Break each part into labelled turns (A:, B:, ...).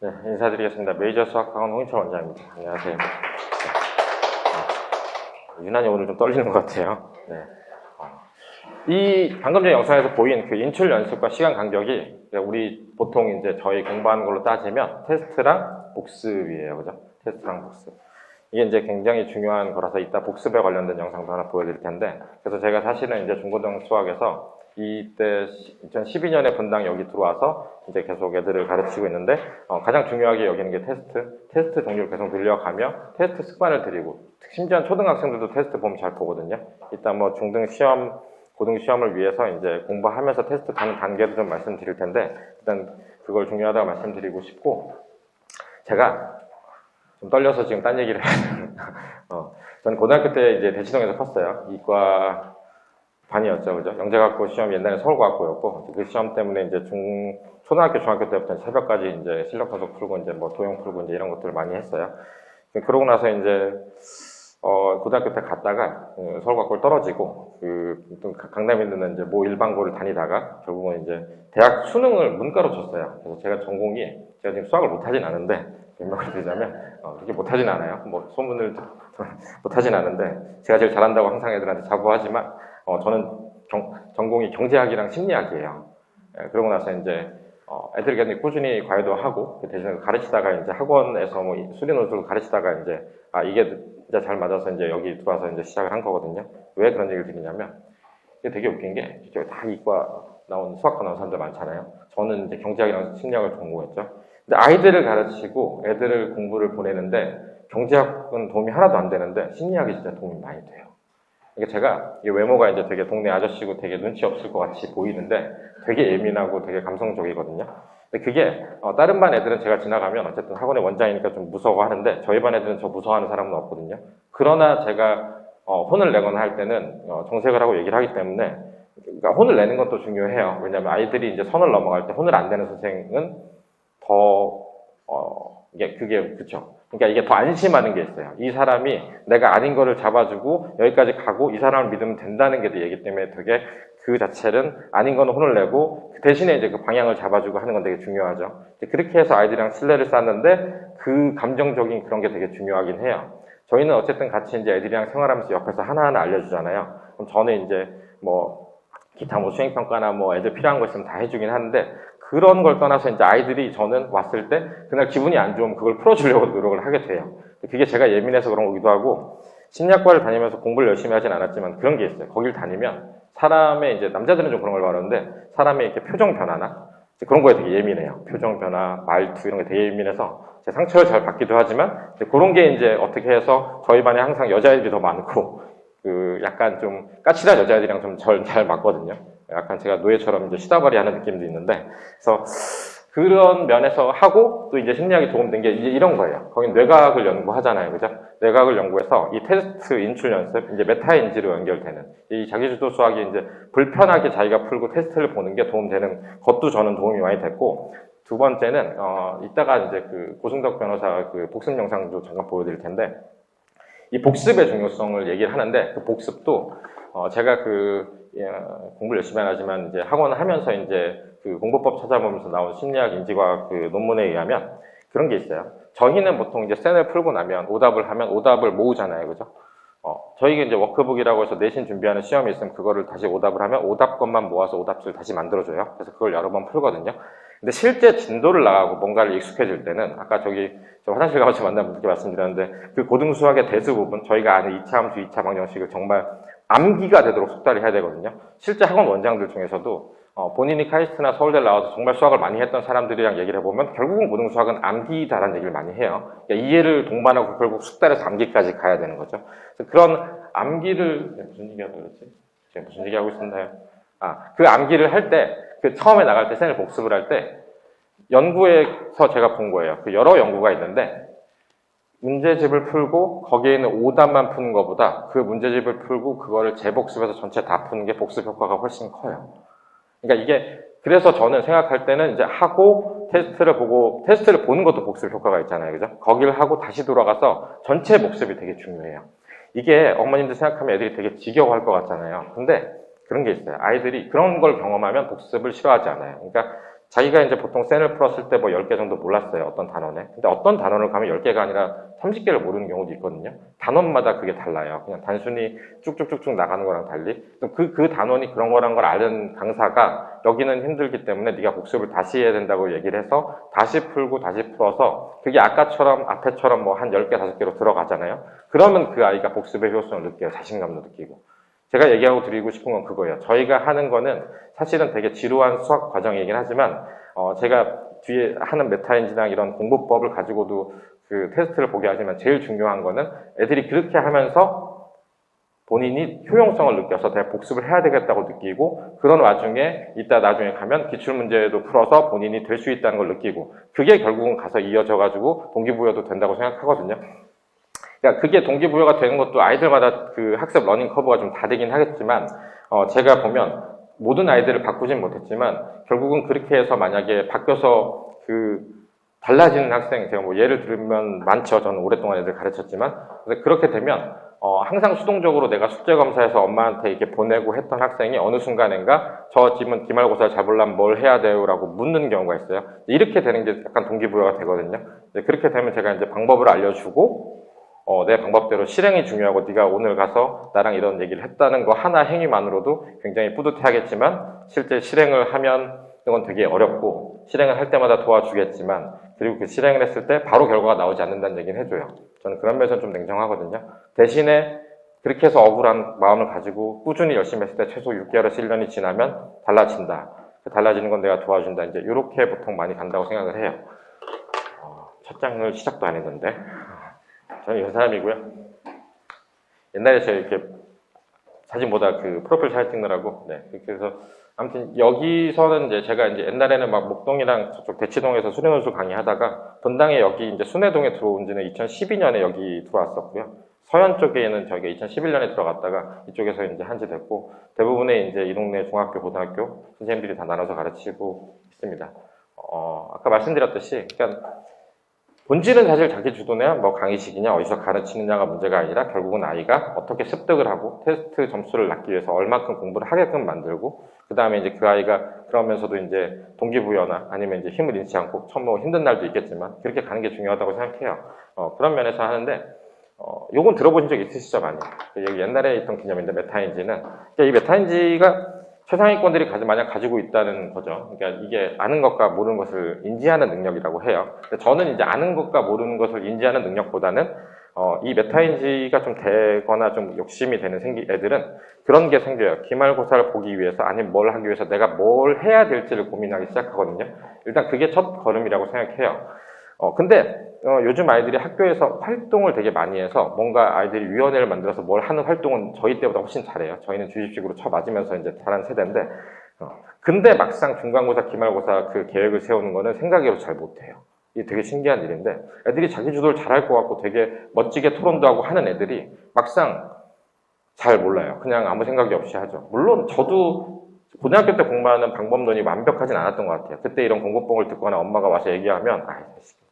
A: 네, 인사드리겠습니다. 메이저 수학학원 홍인철 원장입니다. 안녕하세요. 유난히 오늘 좀 떨리는 것 같아요. 네. 이 방금 전 영상에서 보인 그 인출 연습과 시간 간격이 우리 보통 이제 저희 공부하는 걸로 따지면 테스트랑 복습이에요. 그죠? 테스트랑 복습. 이게 이제 굉장히 중요한 거라서 이따 복습에 관련된 영상도 하나 보여드릴 텐데, 그래서 제가 사실은 이제 중고등 수학에서 이때 2012년에 분당 여기 들어와서 이제 계속 애들을 가르치고 있는데, 가장 중요하게 여기는 게 테스트 종류를 계속 늘려가며 테스트 습관을 들이고, 심지어 초등학생들도 테스트 보면 잘 보거든요. 이따 뭐 중등 시험, 고등 시험을 위해서 이제 공부하면서 테스트 가는 단계도 좀 말씀드릴 텐데, 일단 그걸 중요하다고 말씀드리고 싶고, 제가 좀 떨려서 지금 딴 얘기를 해요. 저는 고등학교 때 이제 대치동에서 컸어요. 이과 반이었죠, 그죠? 영재과학부 시험이 옛날에 서울과학부였고, 그 시험 때문에 이제 초등학교, 중학교 때부터 새벽까지 이제 실력분석 풀고, 이제 뭐 도형 풀고, 이제 이런 것들을 많이 했어요. 그러고 나서 이제, 고등학교 때 갔다가, 서울과학부를 떨어지고, 강남에 있는 이제 모 일반고를 다니다가, 결국은 이제 대학 수능을 문과로 쳤어요. 그래서 제가 지금 수학을 못하진 않은데, 명확히 드리자면, 그렇게 못하진 않아요. 뭐, 소문을 못하진 않은데, 제가 제일 잘한다고 항상 애들한테 자부하지만, 저는 전공이 경제학이랑 심리학이에요. 그러고 나서 이제, 애들에게 꾸준히 과외도 하고, 그 대신에 가르치다가 이제 학원에서 뭐 수리 노트를 가르치다가 이제, 이게 진짜 잘 맞아서 이제 여기 들어와서 이제 시작을 한 거거든요. 왜 그런 얘기를 드리냐면, 이게 되게 웃긴 게, 다 이과 나온, 수학과 나온 사람들 많잖아요. 저는 이제 경제학이랑 심리학을 전공했죠. 근데 아이들을 가르치고 애들을 공부를 보내는데, 경제학은 도움이 하나도 안 되는데, 심리학이 진짜 도움이 많이 돼요. 그러니까 제가 이 외모가 이제 되게 동네 아저씨고 되게 눈치 없을 것 같이 보이는데 되게 예민하고 되게 감성적이거든요. 근데 그게 다른 반 애들은 제가 지나가면 어쨌든 학원의 원장이니까 좀 무서워하는데 저희 반 애들은 저 무서워하는 사람은 없거든요. 그러나 제가 혼을 내거나 할 때는 정색을 하고 얘기를 하기 때문에, 그러니까 혼을 내는 것도 중요해요. 왜냐하면 아이들이 이제 선을 넘어갈 때 혼을 안 내는 선생은 더 그게 그쵸. 그러니까 이게 더 안심하는 게 있어요. 이 사람이 내가 아닌 거를 잡아주고 여기까지 가고 이 사람을 믿으면 된다는 게 얘기 때문에 되게 그 자체는 아닌 거는 혼을 내고 그 대신에 이제 그 방향을 잡아주고 하는 건 되게 중요하죠. 그렇게 해서 아이들이랑 신뢰를 쌓는데 그 감정적인 그런 게 되게 중요하긴 해요. 저희는 어쨌든 같이 이제 애들이랑 생활하면서 옆에서 하나하나 알려주잖아요. 그럼 저는 이제 뭐 기타 뭐 수행평가나 뭐 애들 필요한 거 있으면 다 해주긴 하는데, 그런 걸 떠나서 이제 아이들이 저는 왔을 때 그날 기분이 안 좋으면 그걸 풀어주려고 노력을 하게 돼요. 그게 제가 예민해서 그런 거기도 하고, 심리학과를 다니면서 공부를 열심히 하진 않았지만 그런 게 있어요. 거길 다니면 사람의 이제 남자들은 좀 그런 걸 말하는데 사람의 이렇게 표정 변화나 그런 거에 되게 예민해요. 표정 변화, 말투 이런 게 되게 예민해서 제 상처를 잘 받기도 하지만 그런 게 이제 어떻게 해서 저희 반에 항상 여자애들이 더 많고 약간 좀 까칠한 여자애들이랑 좀 잘 맞거든요. 약간 제가 노예처럼 이제 시다발이 하는 느낌도 있는데, 그래서 그런 면에서 하고 또 이제 심리학이 도움된 게 이제 이런 거예요. 거긴 뇌과학을 연구하잖아요. 그죠? 뇌과학을 연구해서 이 테스트 인출 연습, 이제 메타인지로 연결되는 이 자기주도 수학이 이제 불편하게 자기가 풀고 테스트를 보는 게 도움되는 것도 저는 도움이 많이 됐고, 두 번째는, 이따가 이제 고승덕 변호사 복습 영상도 잠깐 보여드릴 텐데, 이 복습의 중요성을 얘기를 하는데, 그 복습도, 제가 공부를 열심히 하지만 이제 학원을 하면서 이제 공부법 찾아보면서 나온 심리학 인지과학 논문에 의하면 그런 게 있어요. 저희는 보통 이제 센을 풀고 나면 오답을 하면 오답을 모으잖아요. 그죠? 저희가 이제 워크북이라고 해서 내신 준비하는 시험이 있으면 그거를 다시 오답을 하면 오답 것만 모아서 오답지를 다시 만들어줘요. 그래서 그걸 여러 번 풀거든요. 근데 실제 진도를 나가고 뭔가를 익숙해질 때는, 아까 저 화장실 가서 만난 분께 말씀드렸는데, 그 고등수학의 대수 부분, 저희가 아는 2차 함수, 2차 방정식을 정말 암기가 되도록 숙달을 해야 되거든요. 실제 학원 원장들 중에서도 본인이 카이스트나 서울대를 나와서 정말 수학을 많이 했던 사람들이랑 얘기를 해보면 결국은 고등수학은 암기다라는 얘기를 많이 해요. 그러니까 이해를 동반하고 결국 숙달해서 암기까지 가야 되는 거죠. 그래서 그런 암기를 무슨 얘기하고 그랬지? 제가 무슨 얘기하고 있었나요? 그 암기를 할 때, 처음에 나갈 때 셀을 복습을 할 때 연구에서 제가 본 거예요. 여러 연구가 있는데 문제집을 풀고 거기에 있는 오답만 푸는 것보다 그 문제집을 풀고 그거를 재복습해서 전체 다 푸는 게 복습 효과가 훨씬 커요. 그러니까 그래서 저는 생각할 때는 이제 하고 테스트를 보는 것도 복습 효과가 있잖아요. 그죠? 거기를 하고 다시 돌아가서 전체 복습이 되게 중요해요. 이게 어머님들 생각하면 애들이 되게 지겨워할 것 같잖아요. 근데 그런 게 있어요. 아이들이 그런 걸 경험하면 복습을 싫어하지 않아요. 그러니까 자기가 이제 보통 센을 풀었을 때 뭐 10개 정도 몰랐어요. 어떤 단원에. 근데 어떤 단원을 가면 10개가 아니라 30개를 모르는 경우도 있거든요. 단원마다 그게 달라요. 그냥 단순히 쭉쭉쭉쭉 나가는 거랑 달리. 그 단원이 그런 거란 걸 아는 강사가 여기는 힘들기 때문에 네가 복습을 다시 해야 된다고 얘기를 해서 다시 풀고 다시 풀어서 그게 아까처럼 앞에처럼 뭐 한 10개, 5개로 들어가잖아요. 그러면 그 아이가 복습의 효율성을 느껴요. 자신감도 느끼고. 제가 얘기하고 드리고 싶은 건 그거예요. 저희가 하는 거는 사실은 되게 지루한 수학 과정이긴 하지만 제가 뒤에 하는 메타인지나 이런 공부법을 가지고도 그 테스트를 보게 하지만 제일 중요한 거는 애들이 그렇게 하면서 본인이 효용성을 느껴서 내가 복습을 해야 되겠다고 느끼고 그런 와중에 이따 나중에 가면 기출문제도 풀어서 본인이 될 수 있다는 걸 느끼고 그게 결국은 가서 이어져 가지고 동기부여도 된다고 생각하거든요. 그러니까 그게 동기부여가 되는 것도 아이들마다 그 학습 러닝 커브가 좀 다르긴 하겠지만 제가 보면 모든 아이들을 바꾸진 못했지만 결국은 그렇게 해서 만약에 바뀌어서 그 달라지는 학생 제가 뭐 예를 들면 많죠. 저는 오랫동안 애들 가르쳤지만 그렇게 되면 항상 수동적으로 내가 숙제 검사해서 엄마한테 이렇게 보내고 했던 학생이 어느 순간인가 저 지금 기말고사를 잡으려면 뭘 해야 돼요? 라고 묻는 경우가 있어요. 이렇게 되는 게 약간 동기부여가 되거든요. 그렇게 되면 제가 이제 방법을 알려주고 내 방법대로 실행이 중요하고 네가 오늘 가서 나랑 이런 얘기를 했다는 거 하나 행위만으로도 굉장히 뿌듯해하겠지만 실제 실행을 하면 이건 되게 어렵고 실행을 할 때마다 도와주겠지만 그리고 그 실행을 했을 때 바로 결과가 나오지 않는다는 얘기는 해줘요. 저는 그런 면에서 좀 냉정하거든요. 대신에 그렇게 해서 억울한 마음을 가지고 꾸준히 열심히 했을 때 최소 6개월에서 1년이 지나면 달라진다. 달라지는 건 내가 도와준다. 이제 이렇게 보통 많이 간다고 생각을 해요. 첫 장을 시작도 안 했는데 저는 이런 사람이고요. 옛날에 제가 이렇게 사진보다 그 프로필 잘 찍느라고 그래서 아무튼 여기서는 이제 제가 이제 옛날에는 막 목동이랑 저쪽 대치동에서 수련원수 강의하다가 본당에 여기 이제 순회동에 들어온 지는 2012년에 여기 들어왔었고요. 서현 쪽에는 저희가 2011년에 들어갔다가 이쪽에서 이제 한지 됐고 대부분의 이제 이 동네 중학교, 고등학교 선생님들이 다 나눠서 가르치고 있습니다. 아까 말씀드렸듯이 그러니까 본질은 사실 자기 주도냐, 뭐 강의식이냐, 어디서 가르치느냐가 문제가 아니라 결국은 아이가 어떻게 습득을 하고 테스트 점수를 낳기 위해서 얼마큼 공부를 하게끔 만들고 그 다음에 이제 그 아이가 그러면서도 이제 동기부여나 아니면 이제 힘을 잃지 않고 처음 뭐 힘든 날도 있겠지만 그렇게 가는 게 중요하다고 생각해요. 그런 면에서 하는데 요건 들어보신 적 있으시죠 많이? 여기 옛날에 있던 개념인데 메타인지는 그러니까 이 메타인지가 최상위권들이 만약 가지고 있다는 거죠. 그러니까 이게 아는 것과 모르는 것을 인지하는 능력이라고 해요. 저는 이제 아는 것과 모르는 것을 인지하는 능력보다는 이 메타인지가 좀 되거나 좀 욕심이 되는 애들은 그런 게 생겨요. 기말고사를 보기 위해서 아니면 뭘 하기 위해서 내가 뭘 해야 될지를 고민하기 시작하거든요. 일단 그게 첫 걸음이라고 생각해요. 근데 요즘 아이들이 학교에서 활동을 되게 많이 해서 뭔가 아이들이 위원회를 만들어서 뭘 하는 활동은 저희 때보다 훨씬 잘해요. 저희는 주입식으로 쳐맞으면서 이제 잘한 세대인데 근데 막상 중간고사, 기말고사 그 계획을 세우는 거는 생각외로 잘 못해요. 이게 되게 신기한 일인데 애들이 자기 주도를 잘할 것 같고 되게 멋지게 토론도 하고 하는 애들이 막상 잘 몰라요. 그냥 아무 생각이 없이 하죠. 물론 저도 고등학교 때 공부하는 방법론이 완벽하진 않았던 것 같아요. 그때 이런 공부법을 듣거나 엄마가 와서 얘기하면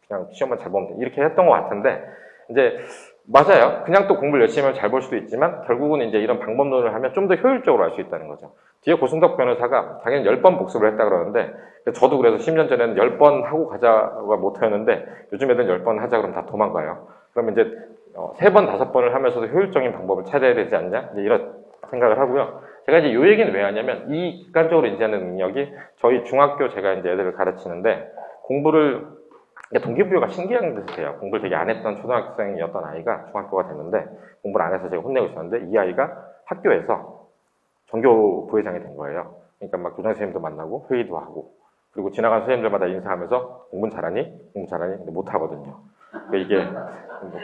A: 그냥 시험만 잘 보면 돼. 이렇게 했던 것 같은데 이제 맞아요. 그냥 또 공부를 열심히 하면 잘 볼 수도 있지만 결국은 이제 이런 방법론을 하면 좀 더 효율적으로 할 수 있다는 거죠. 뒤에 고승덕 변호사가 당연히 10번 복습을 했다 그러는데 저도 그래서 10년 전에는 10번 하고 가자가 모토였는데 요즘 애들은 10번 하자 그러면 다 도망가요. 그러면 이제 3번, 5번을 하면서도 효율적인 방법을 찾아야 되지 않냐? 이제 이런 생각을 하고요. 제가 이제 이 얘기는 왜 하냐면 이 객관적으로 인지하는 능력이 저희 중학교 제가 이제 애들을 가르치는데 공부를 동기부여가 신기한 듯이 돼요. 공부를 되게 안 했던 초등학생이었던 아이가 중학교가 됐는데 공부를 안 해서 제가 혼내고 있었는데 이 아이가 학교에서 전교 부회장이 된 거예요. 그러니까 막 교장 선생님도 만나고 회의도 하고 그리고 지나간 선생님들마다 인사하면서 공부는 잘하니? 공부 잘하니? 근데 못하거든요. 그러니까 이게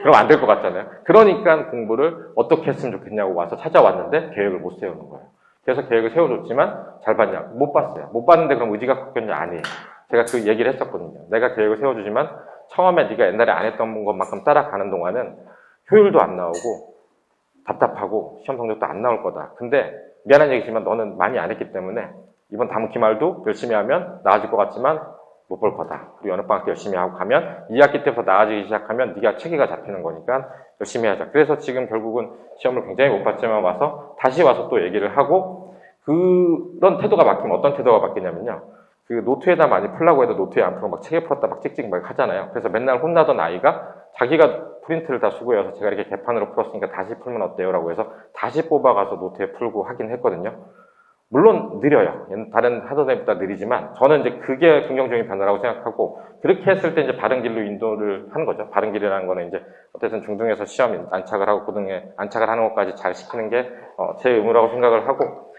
A: 그럼 안 될 것 같잖아요. 그러니까 공부를 어떻게 했으면 좋겠냐고 와서 찾아왔는데 계획을 못 세우는 거예요. 그래서 계획을 세워줬지만 잘 봤냐? 못 봤어요. 못 봤는데 그럼 의지가 바뀌었냐? 아니에요. 제가 그 얘기를 했었거든요. 내가 계획을 세워주지만 처음에 네가 옛날에 안 했던 것만큼 따라가는 동안은 효율도 안 나오고 답답하고 시험 성적도 안 나올 거다. 근데 미안한 얘기지만 너는 많이 안 했기 때문에 이번 다음 기말도 열심히 하면 나아질 것 같지만 못 볼 거다. 그리고 여름방학 때 열심히 하고 가면 2학기 때부터 나아지기 시작하면 네가 체계가 잡히는 거니까 열심히 하자. 그래서 지금 결국은 시험을 굉장히 못 봤지만 다시 와서 또 얘기를 하고 그런 태도가 바뀌면 어떤 태도가 바뀌냐면요. 그 노트에다 많이 풀라고 해도 노트에 안 풀고 막 책에 풀었다 막 찍찍 막 하잖아요. 그래서 맨날 혼나던 아이가 자기가 프린트를 다 수고해서 제가 이렇게 개판으로 풀었으니까 다시 풀면 어때요? 라고 해서 다시 뽑아가서 노트에 풀고 하긴 했거든요. 물론 느려요. 다른 하던 애보다 느리지만 저는 이제 그게 긍정적인 변화라고 생각하고 그렇게 했을 때 이제 바른 길로 인도를 하는 거죠. 바른 길이라는 거는 이제 어쨌든 중등에서 시험 안착을 하고 고등에 안착을 하는 것까지 잘 시키는 게 제 의무라고 생각을 하고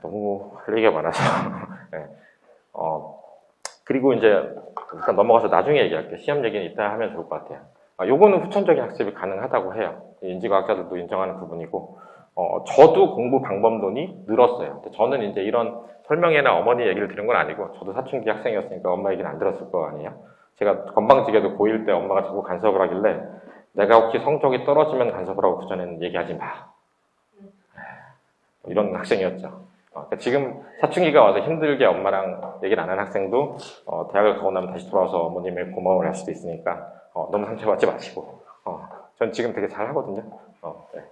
A: 너무 할 얘기가 많아서 네. 그리고 이제 일단 넘어가서 나중에 얘기할게요. 시험 얘기는 이따 하면 좋을 것 같아요. 요거는 후천적인 학습이 가능하다고 해요. 인지과학자들도 인정하는 부분이고 저도 공부 방법론이 늘었어요. 근데 저는 이제 이런 설명회나 어머니 얘기를 들은 건 아니고 저도 사춘기 학생이었으니까 엄마 얘기는 안 들었을 거 아니에요. 제가 건방지게도 고1 때 엄마가 자꾸 간섭을 하길래 내가 혹시 성적이 떨어지면 간섭을 하고 그전에는 얘기하지 마. 이런 학생이었죠. 그러니까 지금 사춘기가 와서 힘들게 엄마랑 얘기를 안 하는 학생도 대학을 가고 나면 다시 돌아와서 어머님의 고마움을 할 수도 있으니까 너무 상처받지 마시고 전 지금 되게 잘 하거든요. 네.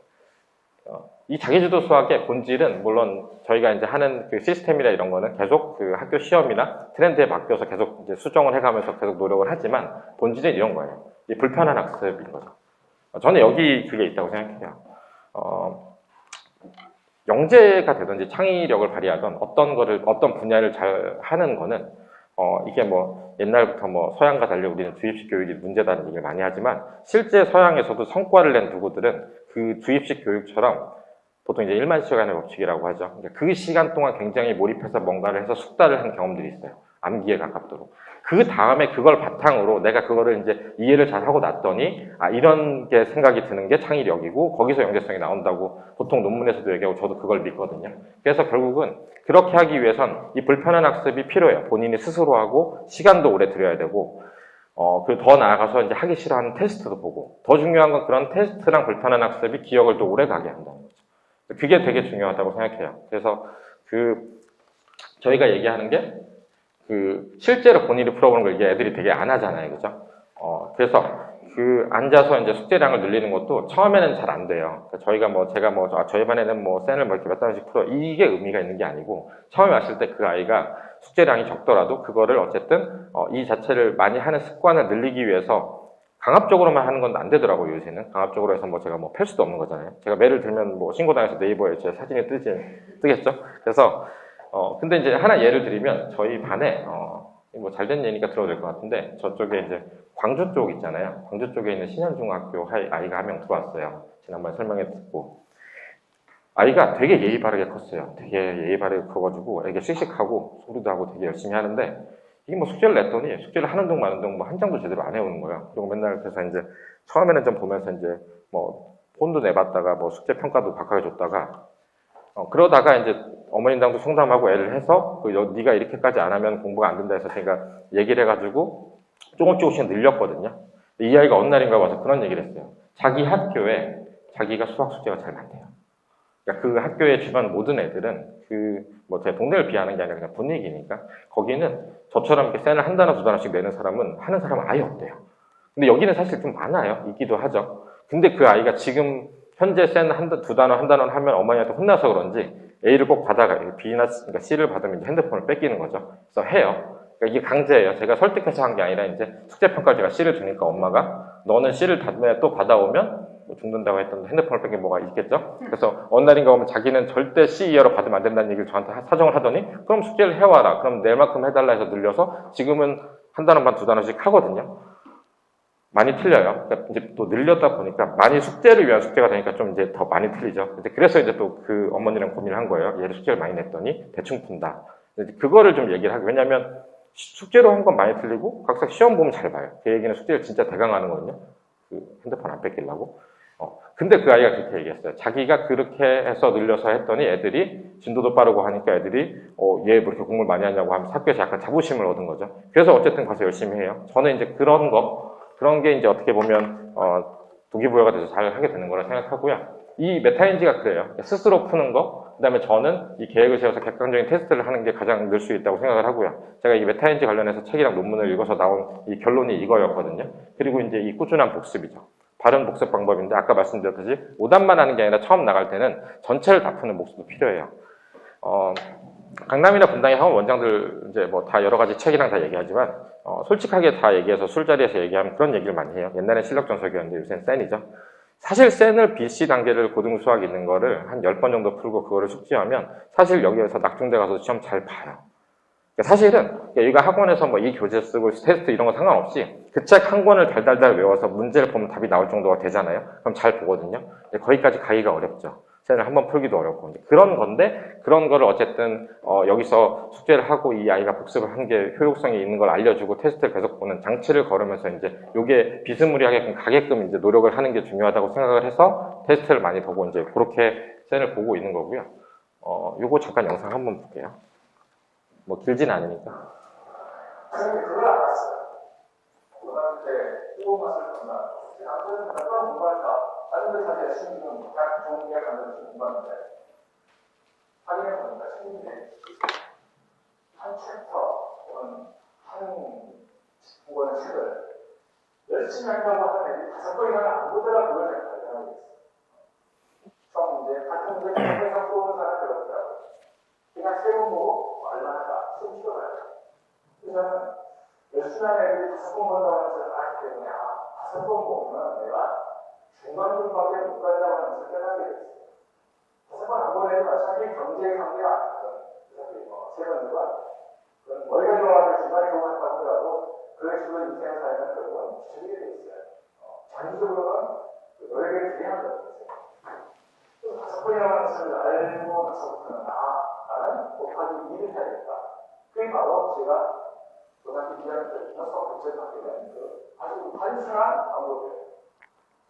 A: 이 자기주도 수학의 본질은 물론 저희가 이제 하는 그 시스템이나 이런 거는 계속 그 학교 시험이나 트렌드에 맡겨서 계속 이제 수정을 해가면서 계속 노력을 하지만 본질은 이런 거예요. 이 불편한 학습인 거죠. 저는 여기 그게 있다고 생각해요. 영재가 되든지 창의력을 발휘하던 어떤 분야를 잘 하는 거는 이게 뭐 옛날부터 뭐 서양과 달리 우리는 주입식 교육이 문제다는 얘기를 많이 하지만 실제 서양에서도 성과를 낸 누구들은 그 주입식 교육처럼 보통 이제 1만 시간의 법칙이라고 하죠. 그러니까 그 시간 동안 굉장히 몰입해서 뭔가를 해서 숙달을 한 경험들이 있어요. 암기에 가깝도록. 그 다음에 그걸 바탕으로 내가 그거를 이제 이해를 잘 하고 났더니 이런 게 생각이 드는 게 창의력이고 거기서 영재성이 나온다고 보통 논문에서도 얘기하고 저도 그걸 믿거든요. 그래서 결국은 그렇게 하기 위해선 이 불편한 학습이 필요해요. 본인이 스스로 하고 시간도 오래 들여야 되고 그리고 더 나아가서 이제 하기 싫어하는 테스트도 보고 더 중요한 건 그런 테스트랑 불편한 학습이 기억을 또 오래 가게 한다는 거죠. 그게 되게 중요하다고 생각해요. 그래서 저희가 얘기하는 게 실제로 본인이 풀어보는 걸 이게 애들이 되게 안 하잖아요. 그죠? 그래서 앉아서 이제 숙제량을 늘리는 것도 처음에는 잘 안 돼요. 그러니까 제가 저희 반에는 뭐 쌤을 뭐 이렇게 몇 단원씩 풀어. 이게 의미가 있는 게 아니고, 처음에 왔을 때 그 아이가 숙제량이 적더라도 그거를 어쨌든, 이 자체를 많이 하는 습관을 늘리기 위해서 강압적으로만 하는 건 안 되더라고요, 요새는. 강압적으로 해서 제가 팰 수도 없는 거잖아요. 제가 매를 들면 신고당해서 네이버에 제 사진이 뜨겠죠? 그래서, 근데 이제 하나 예를 들면, 저희 반에, 잘된 예니까 들어도 될 것 같은데, 저쪽에 이제 광주 쪽 있잖아요. 광주 쪽에 있는 신현중학교 아이가 한 명 들어왔어요. 지난번에 설명회 듣고. 아이가 되게 예의 바르게 컸어요. 되게 예의 바르게 커가지고, 되게 씩씩하고, 소리도 하고 되게 열심히 하는데, 이게 숙제를 냈더니, 숙제를 하는 동 마는 동 한 장도 제대로 안 해오는 거예요. 그리고 맨날 그래서 이제, 처음에는 좀 보면서 이제, 폰도 내봤다가, 숙제 평가도 바꿔줬다가, 그러다가 이제 어머님당도 상담하고 애를 해서 네가 이렇게까지 안 하면 공부가 안 된다 해서 제가 얘기를 해가지고 조금씩 늘렸거든요. 이 아이가 어느 날인가 와서 그런 얘기를 했어요. 자기 학교에 자기가 수학 숙제가 잘 맞대요. 그러니까 그 학교의 주변 모든 애들은 제 동네를 비하는 게 아니라 그냥 분위기니까 거기는 저처럼 이렇게 쌤을 한 단어 두 단어씩 내는 사람은 하는 사람은 아예 없대요. 근데 여기는 사실 좀 많아요. 있기도 하죠. 근데 그 아이가 지금 현재 쌤 두 단어 한 단어 하면 어머니한테 혼나서 그런지 A를 꼭 받아가요. B나 그러니까 C를 받으면 이제 핸드폰을 뺏기는 거죠. 그래서 해요. 그러니까 이게 강제예요. 제가 설득해서 한 게 아니라 이제 숙제평가를 제가 C를 주니까 엄마가 너는 C를 다음에 또 받아오면 죽는다고 했던 핸드폰을 뺏긴 뭐가 있겠죠. 그래서 어느 날인가 오면 자기는 절대 C 이하로 받으면 안 된다는 얘기를 저한테 사정을 하더니 그럼 숙제를 해와라. 그럼 내일만큼 해달라 해서 늘려서 지금은 한 단어 반 두 단어씩 하거든요. 많이 틀려요. 그러니까 이제 또 늘렸다 보니까 많이 숙제를 위한 숙제가 되니까 좀 이제 더 많이 틀리죠. 그래서 이제 또 그 어머니랑 고민을 한 거예요. 얘를 숙제를 많이 냈더니 대충 푼다. 그거를 좀 얘기를 하고 왜냐하면 숙제로 한 건 많이 틀리고 각각 시험 보면 잘 봐요. 그 얘기는 숙제를 진짜 대강하는 거거든요. 핸드폰 안 뺏기려고. 근데 그 아이가 그렇게 얘기했어요. 자기가 그렇게 해서 늘려서 했더니 애들이 진도도 빠르고 하니까 애들이 얘 왜 이렇게 공부를 많이 하냐고 하면서 학교에서 약간 자부심을 얻은 거죠. 그래서 어쨌든 가서 열심히 해요. 저는 이제 그런 게 이제 어떻게 보면 동기부여가 돼서 잘 하게 되는 거라 생각하고요. 이 메타인지가 그래요. 스스로 푸는 거, 그 다음에 저는 이 계획을 세워서 객관적인 테스트를 하는 게 가장 늘 수 있다고 생각을 하고요. 제가 이 메타인지 관련해서 책이랑 논문을 읽어서 나온 이 결론이 이거였거든요. 그리고 이제 이 꾸준한 복습이죠. 바른 복습 방법인데 아까 말씀드렸듯이 오답만 하는 게 아니라 처음 나갈 때는 전체를 다 푸는 복습도 필요해요. 강남이나 분당의 학원 원장들 이제 뭐 다 여러 가지 책이랑 다 얘기하지만 솔직하게 다 얘기해서 술자리에서 얘기하면 그런 얘기를 많이 해요. 옛날엔 실력 전속이었는데 요새는 센이죠. 사실 센을 BC 단계를 고등 수학 있는 거를 한 10번 정도 풀고 그거를 숙지하면 사실 여기에서 낙중대 가서 시험 잘 봐요. 사실은 여기가 학원에서 뭐 이 교재 쓰고 테스트 이런 거 상관없이 그 책 한 권을 달달달 외워서 문제를 보면 답이 나올 정도가 되잖아요. 그럼 잘 보거든요. 거기까지 가기가 어렵죠. 쟤는 한번 풀기도 어렵고 그런 건데 그런 거를 어쨌든 여기서 숙제를 하고 이 아이가 복습을 한 게 효용성이 있는 걸 알려주고 테스트를 계속 보는 장치를 걸으면서 이제 요게 비스무리하게 가게끔 이제 노력을 하는 게 중요하다고 생각을 해서 테스트를 많이 보고 이제 그렇게 쌤을 보고 있는 거고요. 요거 잠깐 영상 한번 볼게요. 뭐 길진 않으니까.
B: 저는 그걸 알았어요. 고등학교 때 뜨거운 맛을 본다. 남들은 몇번 공부한다. 다른 데 사실 신입은 대학 좋은 대학 가면 공부하는데 확인해보니까 신입들이 한 챕터 또는 한 국어의 책을 열심히 한다고 하는 애들이 5번이나 안 보더라 그걸 제가 발견하고 있어요. 처음 문제, 같은 문제 계속해서 풀어오는 사람이 들었더라고요. 그냥 3번 보고 얼마나 숨 쉬어가요. 그래서 열심히 하는 애들이 5번 본다고 하면서 알기 때문에 5번 보면 내가 중간중밖에 못 간다고 하면서 깨닫게 됐어요. 5번 안 보내도 어차피 경제의 관계가 아니거든. 그래서 뭐 3번과 머리가 좋아가지고 중간에 보고 한다고 하더라도 그런 식으로 인생을 살면 결국은 부처지게 돼 있어요. 전적으로는 노력을 되게 하는 거죠. 5번이라고 하는 것을 알고 나서부터는 나는 곱하기 2를 해야겠다. 그게 바로 제가 고등학교 2학년 때부터 수학 교재를 받게 된 아주 단순한 방법이에요.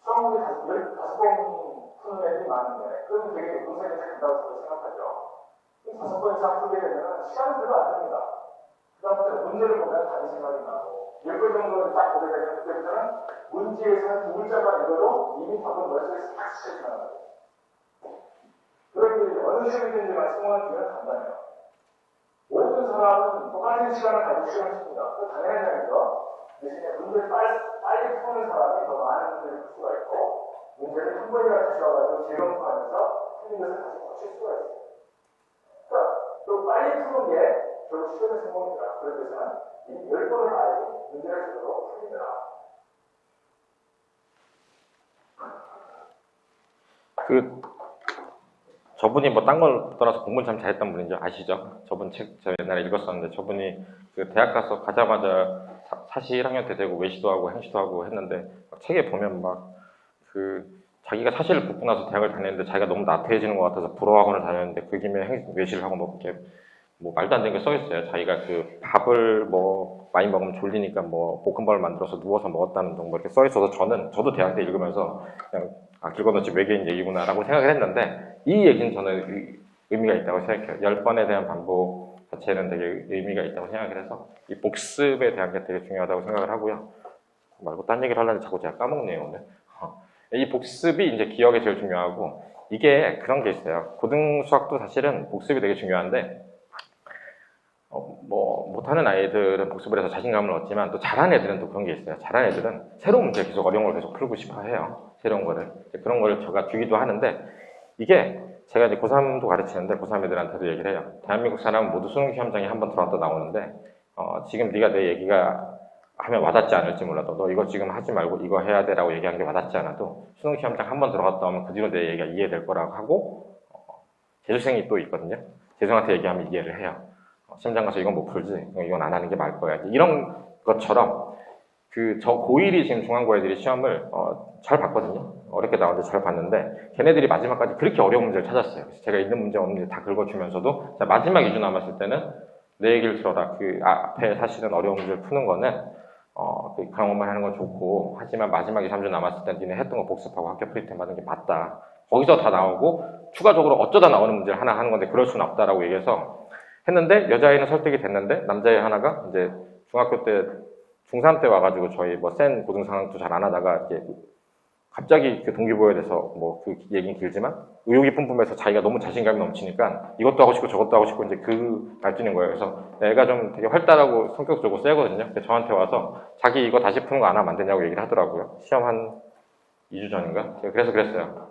B: 수학문제 15번 푸는 애들이 많은데 그건 되게 동생이 된다고 생각하죠. 5번 이상 풀게 되면 시간은 별로 안 됩니다. 그 다음부터 문제를 보면 다른 생각이 나고 10번 정도를 딱 보게 되면 그때부터는 문제에서 두 글자만 읽어도 이미 답은 머릿속에서 딱 스쳐지는 거예요. 그런데 어느 시험이든지만 성공을 주면 간단해요. 모든 사람은 똑같은 시간을 가지고 시험을 칩니다. 그 당연한 얘기죠. 대신에 문제를 빨리 푸는 사람이 더 많은 문제를 풀 수가 있고 문제를 한 번이나 다시 와가지고 재검토하면서 틀린 것을 다시 고칠 수가 있어요. 그러니까 또 빨리 푸는 게 결국 시험의 성공입니다. 그래서 이 10번을 봐야지 문제를 제대로 풀립니다.
A: 저분이 뭐 딴 걸 떠나서 공부를 참 잘했던 분인지 아시죠? 저분 책 저 옛날에 읽었었는데 저분이 대학 가서 가자마자 사시 1학년 때 되고 외시도 하고 행시도 하고 했는데 책에 보면 자기가 사시를 붙고 나서 대학을 다녔는데 자기가 너무 나태해지는 것 같아서 불어학원을 다녔는데 그 김에 외시를 하고 뭐 이렇게 뭐 말도 안 되는 게 써 있어요. 자기가 밥을 뭐 많이 먹으면 졸리니까 뭐 볶음밥을 만들어서 누워서 먹었다는 정도 이렇게 써 있어서 저도 대학 때 읽으면서 그냥 긁어놓지 외계인 얘기구나라고 생각을 했는데 이 얘기는 저는 의미가 있다고 생각해요. 10번에 대한 반복 자체는 되게 의미가 있다고 생각을 해서 이 복습에 대한 게 되게 중요하다고 생각을 하고요. 말고 딴 얘기를 하려는데 자꾸 제가 까먹네요 오늘. 이 복습이 이제 기억이 제일 중요하고 이게 그런 게 있어요. 고등 수학도 사실은 복습이 되게 중요한데 뭐 못하는 아이들은 복습을 해서 자신감을 얻지만 또 잘하는 애들은 또 그런 게 있어요. 잘하는 애들은 새로운 문제 계속 어려운 걸 계속 풀고 싶어 해요. 새로운 거를. 그런 거를 제가 주기도 하는데 이게 제가 이제 고3도 가르치는데 고3 애들한테도 얘기를 해요. 대한민국 사람은 모두 수능 시험장에 한 번 들어왔다 나오는데 지금 네가 내 얘기가 하면 와닿지 않을지 몰라도 너 이거 지금 하지 말고 이거 해야 돼라고 얘기한 게 와닿지 않아도 수능 시험장 한 번 들어갔다 오면 그 뒤로 내 얘기가 이해될 거라고 하고 재수생이 또 있거든요. 재수생한테 얘기하면 이해를 해요. 시험장 가서 이건 못 풀지, 이건 안 하는 게 맞을 거야. 이런 것처럼 저 고1이 지금 중간고 애들이 시험을 잘 봤거든요. 어렵게 나오는데 잘 봤는데 걔네들이 마지막까지 그렇게 어려운 문제를 찾았어요. 그래서 제가 있는 문제 없는 문제 다 긁어주면서도 마지막 2주 남았을 때는 내 얘기를 들어라. 앞에 사실은 어려운 문제를 푸는 거는 그런 것만 하는 건 좋고 하지만 마지막 2, 3주 남았을 때 니네 했던 거 복습하고 학교 프리템 받는 게 맞다. 거기서 다 나오고 추가적으로 어쩌다 나오는 문제를 하나 하는 건데 그럴 수는 없다라고 얘기해서 했는데 여자아이는 설득이 됐는데 남자애 하나가 이제 중학교 때 중3 때 와가지고 저희 뭐 센 고등 상황도 잘 안 하다가 이렇게 갑자기 동기부여에 대해서 뭐 얘기는 길지만 의욕이 뿜뿜해서 자기가 너무 자신감이 넘치니까 이것도 하고 싶고 저것도 하고 싶고 이제 날뛰는 거예요. 그래서 애가 좀 되게 활달하고 성격적으로 세거든요. 근데 저한테 와서 자기 이거 다시 푸는 거 안 하면 안 되냐고 얘기를 하더라고요. 시험 한 2주 전인가? 그래서 그랬어요.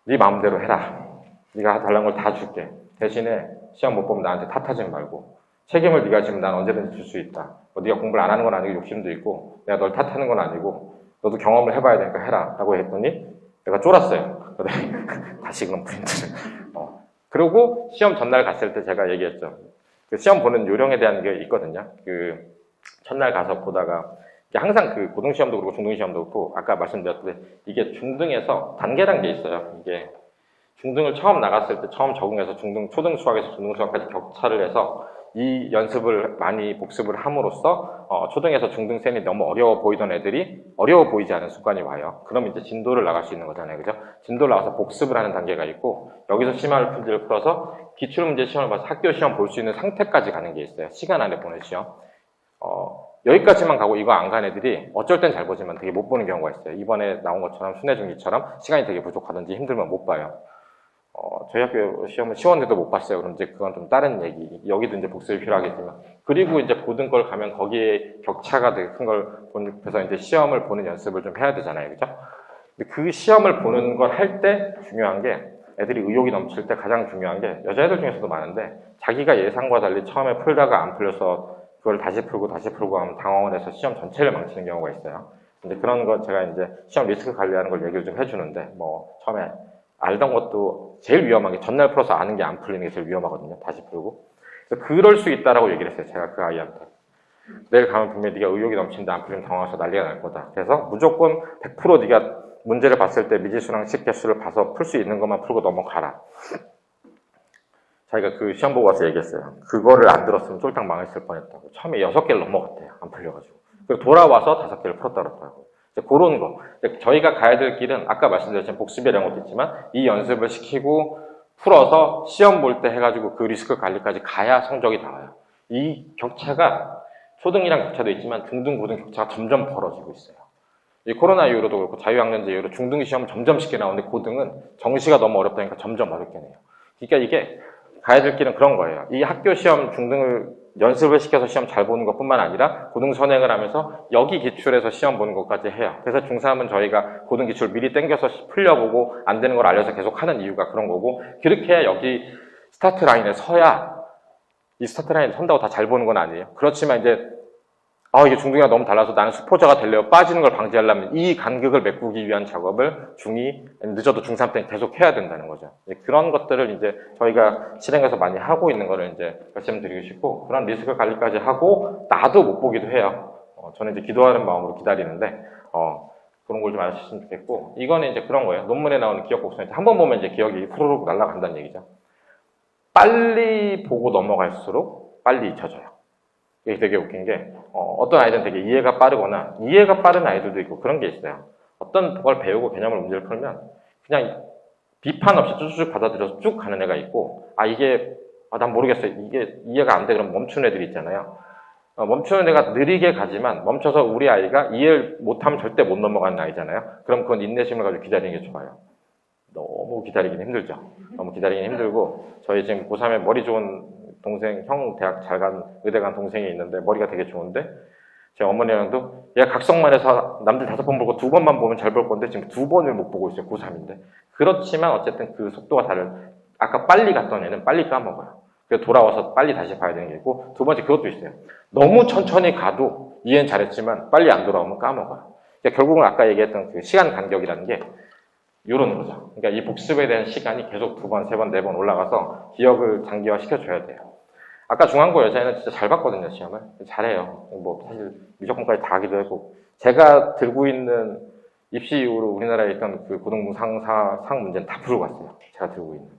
A: 네 마음대로 해라. 네가 달라는 걸 다 줄게. 대신에 시험 못 보면 나한테 탓하지 말고 책임을 네가 지면 난 언제든지 줄 수 있다. 네가 공부를 안 하는 건 아니고 욕심도 있고 내가 널 탓하는 건 아니고 너도 경험을 해봐야 되니까 해라 라고 했더니 내가 쫄았어요. 다시 그럼 프린트를 그리고 시험 전날 갔을 때 제가 얘기했죠. 그 시험 보는 요령에 대한 게 있거든요. 그 첫날 가서 보다가 이게 항상 그 고등시험도 그렇고 중등시험도 그렇고 아까 말씀드렸듯이 이게 중등에서 단계란 게 있어요. 이게 중등을 처음 나갔을 때 처음 적응해서 중등, 초등 수학에서 중등 수학까지 격차를 해서 이 연습을 많이 복습을 함으로써 초등에서 중등 쌤이 너무 어려워 보이던 애들이 어려워 보이지 않은 습관이 와요. 그럼 이제 진도를 나갈 수 있는 거잖아요. 그죠? 진도를 나가서 복습을 하는 단계가 있고 여기서 심화를 문제를 풀어서 기출문제 시험을 봐서 학교 시험 볼 수 있는 상태까지 가는 게 있어요. 시간 안에 보는 시험. 여기까지만 가고 이거 안 간 애들이 어쩔 땐 잘 보지만 되게 못 보는 경우가 있어요. 이번에 나온 것처럼 순회중기처럼 시간이 되게 부족하든지 힘들면 못 봐요. 저희 학교 시험은 시원해도 못 봤어요. 그럼 이제 그건 좀 다른 얘기. 여기도 이제 복습이 필요하겠지만. 그리고 이제 고등 걸 가면 거기에 격차가 되게 큰 걸 보면서 이제 시험을 보는 연습을 좀 해야 되잖아요. 그죠? 근데 그 시험을 보는 걸 할 때 중요한 게 애들이 의욕이 넘칠 때 가장 중요한 게 여자애들 중에서도 많은데 자기가 예상과 달리 처음에 풀다가 안 풀려서 그걸 다시 풀고 하면 당황을 해서 시험 전체를 망치는 경우가 있어요. 근데 그런 거 제가 이제 시험 리스크 관리하는 걸 얘기를 좀 해주는데 뭐 처음에 알던 것도 제일 위험한 게 전날 풀어서 아는 게 안 풀리는 게 제일 위험하거든요. 다시 풀고. 그래서 그럴 수 있다라고 얘기를 했어요. 제가 그 아이한테. 내일 가면 분명히 네가 의욕이 넘치는데 안 풀리면 당황해서 난리가 날 거다. 그래서 무조건 100% 네가 문제를 봤을 때 미지수랑 식개수를 봐서 풀 수 있는 것만 풀고 넘어가라. 자기가 그 시험 보고 와서 얘기했어요. 그거를 안 들었으면 쫄딱 망했을 뻔했다고. 처음에 6개를 넘어갔대요. 안 풀려가지고. 그리고 돌아와서 5개를 풀었다 그러더라고요. 그런 거. 저희가 가야 될 길은 아까 말씀드렸지만 복습이라는 것도 있지만 이 연습을 시키고 풀어서 시험 볼 때 해가지고 그 리스크 관리까지 가야 성적이 나와요. 이 격차가 초등이랑 격차도 있지만 중등, 고등 격차가 점점 벌어지고 있어요. 이 코로나 이후로도 그렇고 자유학년제 이후로 중등 시험 점점 쉽게 나오는데 고등은 정시가 너무 어렵다니까 점점 어렵게 돼요. 그러니까 이게 가야 될 길은 그런 거예요. 이 학교 시험 중등을 연습을 시켜서 시험 잘 보는 것뿐만 아니라 고등 선행을 하면서 여기 기출에서 시험 보는 것까지 해요. 그래서 중3은 저희가 고등 기출 미리 땡겨서 풀려보고 안 되는 걸 알려서 계속 하는 이유가 그런 거고 그렇게 해야 여기 스타트 라인에 서야 이 스타트 라인에 선다고 다 잘 보는 건 아니에요. 그렇지만 이제 이게 중등이랑 너무 달라서 나는 수포자가 되려고 빠지는 걸 방지하려면 이 간극을 메꾸기 위한 작업을 중2, 늦어도 중3 때 계속 해야 된다는 거죠. 그런 것들을 이제 저희가 실행해서 많이 하고 있는 거를 이제 말씀드리고 싶고, 그런 리스크 관리까지 하고, 나도 못 보기도 해요. 저는 이제 기도하는 마음으로 기다리는데, 그런 걸 좀 아셨으면 좋겠고, 이거는 이제 그런 거예요. 논문에 나오는 기억 곡선. 한 번 보면 이제 기억이 후루룩 날아간다는 얘기죠. 빨리 보고 넘어갈수록 빨리 잊혀져요. 이게 되게 웃긴 게 어떤 아이들은 되게 이해가 빠르거나 이해가 빠른 아이들도 있고 그런 게 있어요. 어떤 걸 배우고 개념을 문제를 풀면 그냥 비판 없이 쭉쭉 받아들여서 쭉 가는 애가 있고 난 모르겠어요. 이게 이해가 안 돼. 그럼 멈추는 애들이 있잖아요. 멈추는 애가 느리게 가지만 멈춰서 우리 아이가 이해를 못하면 절대 못 넘어가는 아이잖아요. 그럼 그건 인내심을 가지고 기다리는 게 좋아요. 너무 기다리기는 힘들죠. 너무 기다리기는 힘들고 저희 지금 고3에 머리 좋은 동생, 형 대학 잘 간 의대 간 동생이 있는데 머리가 되게 좋은데 제 어머니랑도 얘가 각성만 해서 남들 5번 보고 2번만 보면 잘 볼 건데 지금 2번을 못 보고 있어요. 고3인데. 그렇지만 어쨌든 그 속도가 아까 빨리 갔던 애는 빨리 까먹어요. 그래서 돌아와서 빨리 다시 봐야 되는 게 있고 두 번째 그것도 있어요. 너무 천천히 가도 이해는 잘했지만 빨리 안 돌아오면 까먹어요. 그러니까 결국은 아까 얘기했던 그 시간 간격이라는 게 이런 거죠. 그러니까 이 복습에 대한 시간이 계속 2번, 3번, 4번 올라가서 기억을 장기화 시켜줘야 돼요. 아까 중앙고 여자애는 진짜 잘 봤거든요, 시험을. 잘해요. 뭐, 사실 미적분까지 다 하기도 했고. 제가 들고 있는 입시 이후로 우리나라에 있던 그 고등부 상 문제는 다 풀고 갔어요. 제가 들고 있는.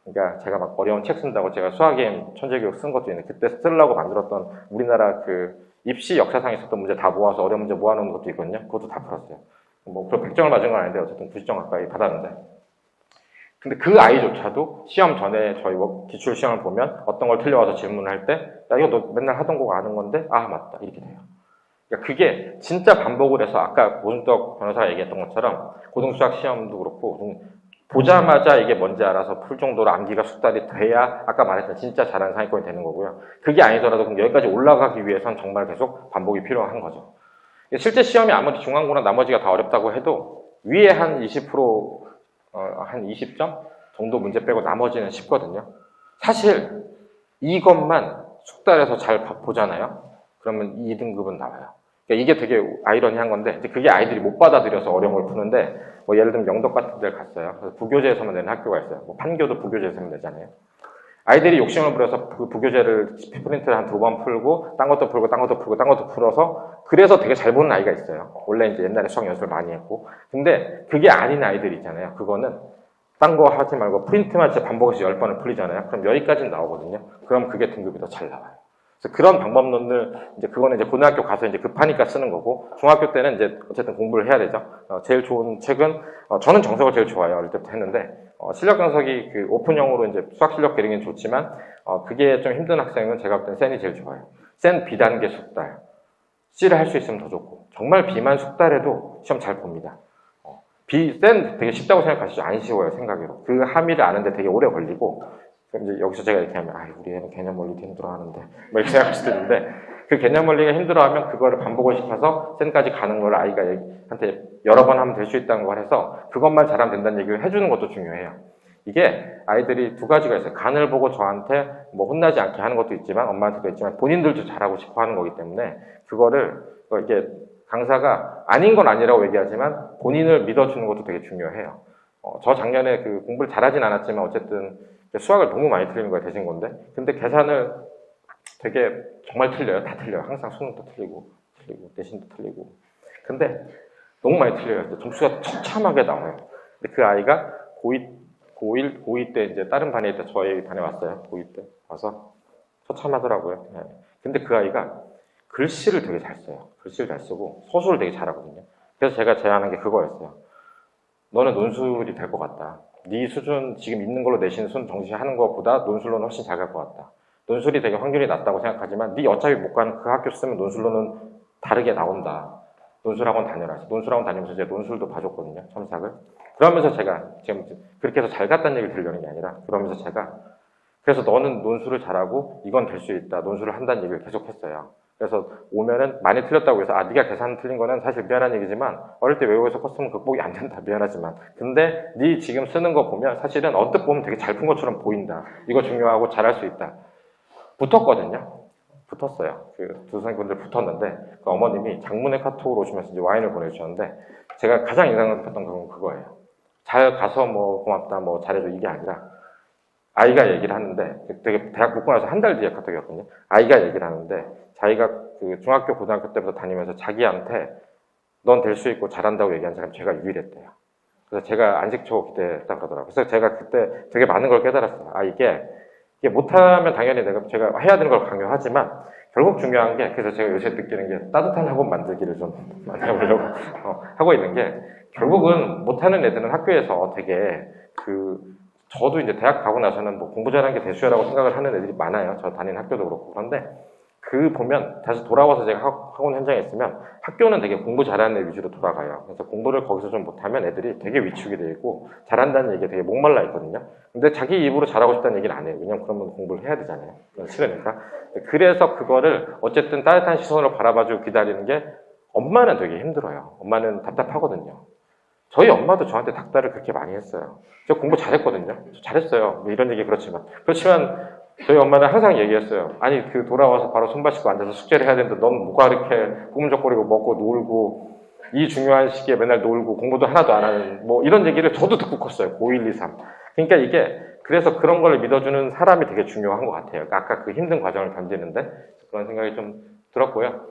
A: 그러니까 제가 막 어려운 책 쓴다고 제가 수학여행 천재교육 쓴 것도 있는데 그때 쓰려고 만들었던 우리나라 그 입시 역사상에 있었던 문제 다 모아서 어려운 문제 모아놓은 것도 있거든요. 그것도 다 풀었어요. 뭐, 그걸 100점을 맞은 건 아닌데 어쨌든 90점 가까이 받았는데. 근데 그 아이조차도 시험 전에 저희 기출 시험을 보면 어떤 걸 틀려와서 질문을 할 때, 야, 이거 너 맨날 하던 거 아는 건데? 아, 맞다. 이렇게 돼요. 그러니까 그게 진짜 반복을 해서 아까 고준덕 변호사가 얘기했던 것처럼 고등수학 시험도 그렇고 보자마자 이게 뭔지 알아서 풀 정도로 암기가 숙달이 돼야 아까 말했던 진짜 잘하는 상위권이 되는 거고요. 그게 아니더라도 그럼 여기까지 올라가기 위해선 정말 계속 반복이 필요한 거죠. 실제 시험이 아무리 중간고나 나머지가 다 어렵다고 해도 위에 한 20%, 한 20점? 정도 문제 빼고 나머지는 쉽거든요. 사실 이것만 숙달해서 잘 보잖아요. 그러면 2등급은 나와요. 그러니까 이게 되게 아이러니한 건데 이제 그게 아이들이 못 받아들여서 어려운 걸 푸는데 뭐 예를 들면 영덕 같은 데를 갔어요. 그래서 부교재에서만 내는 학교가 있어요. 뭐 판교도 부교재에서만 내잖아요. 아이들이 욕심을 부려서 그 부교재를 프린트를 한 2번 풀고 딴 것도 풀고 딴 것도 풀고 딴 것도 풀어서 그래서 되게 잘 보는 아이가 있어요. 원래 이제 옛날에 수학 연습을 많이 했고 근데 그게 아닌 아이들이 있잖아요. 그거는 딴 거 하지 말고 프린트만 진짜 반복해서 10번을 풀리잖아요. 그럼 여기까지는 나오거든요. 그럼 그게 등급이 더 잘 나와요. 그래서 그런 방법론들, 이제 그거는 이제 고등학교 가서 이제 급하니까 쓰는 거고, 중학교 때는 이제 어쨌든 공부를 해야 되죠. 제일 좋은 책은, 저는 정석을 제일 좋아해요. 어릴 때부터 했는데, 실력 정석이 그 오픈형으로 이제 수학 실력 기르기는 좋지만, 그게 좀 힘든 학생은 제가 볼 땐 센이 제일 좋아요. 센 B단계 숙달. C를 할 수 있으면 더 좋고, 정말 B만 숙달해도 시험 잘 봅니다. 센 되게 쉽다고 생각하시죠? 안 쉬워요, 생각으로. 그 함의를 아는데 되게 오래 걸리고, 그럼 이제 여기서 제가 이렇게 하면, 우리 애는 개념 원리도 힘들어 하는데, 뭐 이렇게 생각할 수도 있는데, 그 개념 원리가 힘들어 하면 그거를 반복을 시켜서 센까지 가는 걸 아이가 한테 여러 번 하면 될 수 있다는 걸 해서, 그것만 잘하면 된다는 얘기를 해주는 것도 중요해요. 이게 아이들이 두 가지가 있어요. 간을 보고 저한테 뭐 혼나지 않게 하는 것도 있지만, 엄마한테도 있지만, 본인들도 잘하고 싶어 하는 거기 때문에, 그거를, 이게 강사가 아닌 건 아니라고 얘기하지만, 본인을 믿어주는 것도 되게 중요해요. 저 작년에 그 공부를 잘하진 않았지만, 어쨌든, 수학을 너무 많이 틀리는 거야, 대신 건데. 근데 계산을 되게 정말 틀려요. 다 틀려요. 항상 수능도 틀리고, 내신도 틀리고. 근데 너무 많이 틀려요. 점수가 처참하게 나와요. 근데 그 아이가 고1 때 이제 다른 반에 있다 저희 반에 왔어요. 고2 때 와서 처참하더라고요. 네. 근데 그 아이가 글씨를 되게 잘 써요. 글씨를 잘 쓰고 소수를 되게 잘하거든요. 그래서 제가 제안한 게 그거였어요. 너는 논술이 될 것 같다. 네 수준 지금 있는 걸로 내신 순 정시하는 것보다 논술로는 훨씬 잘 갈 것 같다. 논술이 되게 확률이 낮다고 생각하지만 네 어차피 못 가는 그 학교 쓰면 논술로는 다르게 나온다. 논술학원 다녀라. 논술학원 다니면서 제가 논술도 봐줬거든요. 첨삭을. 그러면서 제가 지금 그렇게 해서 잘 갔다는 얘기를 들려는 게 아니라 그러면서 제가 그래서 너는 논술을 잘하고 이건 될 수 있다. 논술을 한다는 얘기를 계속 했어요. 그래서 오면은 많이 틀렸다고 해서 네가 계산 틀린 거는 사실 미안한 얘기지만 어릴 때 외국에서 컸으면 극복이 안 된다. 미안하지만 근데 네 지금 쓰는 거 보면 사실은 언뜻 보면 되게 잘 푼 것처럼 보인다. 이거 중요하고 잘할 수 있다. 붙었거든요. 붙었어요. 그 두 선생님들 붙었는데 그 어머님이 장문의 카톡으로 오시면서 이제 와인을 보내주셨는데 제가 가장 인상 깊었던 건 그거예요. 잘 가서 뭐 고맙다 뭐 잘해줘 이게 아니라 아이가 얘기를 하는데 되게 대학 붙고 나서 한 달 뒤에 카톡이었거든요. 아이가 얘기를 하는데 자기가 그 중학교 고등학교 때부터 다니면서 자기한테 넌 될 수 있고 잘한다고 얘기한 사람 제가 유일했대요. 그래서 제가 안식초 기대했다 그러더라고요. 그래서 제가 그때 되게 많은 걸 깨달았어요. 이게 못하면 당연히 제가 해야 되는 걸 강요하지만 결국 중요한 게 그래서 제가 요새 느끼는 게 따뜻한 학원 만들기를 좀 많이 해보려고 하고 있는 게 결국은 못하는 애들은 학교에서 되게 저도 이제 대학 가고 나서는 뭐 공부 잘하는 게 대수야라고 생각을 하는 애들이 많아요. 저 다니는 학교도 그렇고. 그런데 보면 다시 돌아와서 제가 학원 현장에 있으면 학교는 되게 공부 잘하는 애 위주로 돌아가요. 그래서 공부를 거기서 좀 못하면 애들이 되게 위축이 되어 있고 잘한다는 얘기에 되게 목말라 있거든요. 근데 자기 입으로 잘하고 싶다는 얘기는 안 해요. 왜냐면 그러면 공부를 해야 되잖아요. 싫으니까. 그래서 그거를 어쨌든 따뜻한 시선으로 바라봐주고 기다리는 게 엄마는 되게 힘들어요. 엄마는 답답하거든요. 저희 엄마도 저한테 닥달을 그렇게 많이 했어요. 저 공부 잘했거든요. 저 잘했어요. 뭐 이런 얘기 그렇지만 저희 엄마는 항상 얘기했어요. 아니 돌아와서 바로 손발 씻고 앉아서 숙제를 해야 되는데 넌 뭐가 이렇게 꾸물쩍거리고 먹고 놀고 이 중요한 시기에 맨날 놀고 공부도 하나도 안 하는 뭐 이런 얘기를 저도 듣고 컸어요. 고1, 2, 3. 그러니까 이게 그래서 그런 걸 믿어주는 사람이 되게 중요한 것 같아요. 아까 그 힘든 과정을 견디는데 그런 생각이 좀 들었고요.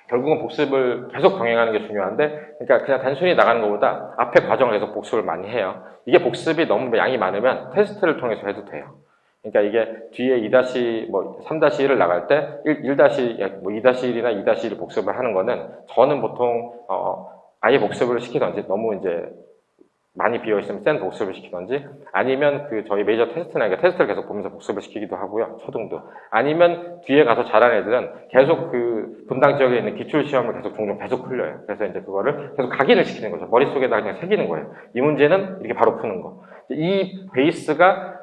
A: 결국은 복습을 계속 병행하는 게 중요한데 그러니까 그냥 단순히 나가는 것보다 앞에 과정을 계속 복습을 많이 해요. 이게 복습이 너무 양이 많으면 테스트를 통해서 해도 돼요. 그러니까 이게 뒤에 3-1을 나갈 때 2-1이나 2-1을 복습을 하는 거는 저는 보통 아예 복습을 시키던지 너무 이제 많이 비어있으면 센 복습을 시키던지 아니면 저희 메이저 테스트나 그러니까 테스트를 계속 보면서 복습을 시키기도 하고요. 초등도. 아니면 뒤에 가서 잘하는 애들은 계속 분당 지역에 있는 기출시험을 종종 풀려요. 그래서 이제 그거를 계속 각인을 시키는 거죠. 머릿속에다가 그냥 새기는 거예요. 이 문제는 이렇게 바로 푸는 거. 이 베이스가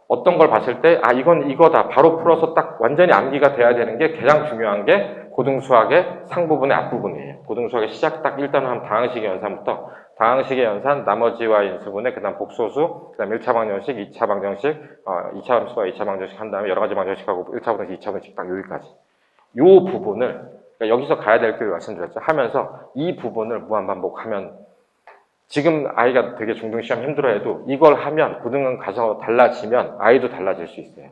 A: 어떤 걸 봤을 때 이건 이거다. 바로 풀어서 딱 완전히 암기가 돼야 되는 게 가장 중요한 게 고등수학의 상부분의 앞부분이에요. 고등수학의 시작 딱 1단원 하면 다항식의 연산부터 다항식의 연산, 나머지와 인수분해, 그 다음 복소수, 그 다음 1차 방정식, 2차 방정식, 2차 함수와 2차 방정식 한 다음에 여러 가지 방정식하고 1차 방정식, 2차 방정식 딱 여기까지. 요 부분을, 그러니까 여기서 가야 될 길 말씀드렸죠. 하면서 이 부분을 무한반복하면 지금 아이가 되게 중등 시험 힘들어해도 이걸 하면 고등은 가서 달라지면 아이도 달라질 수 있어요.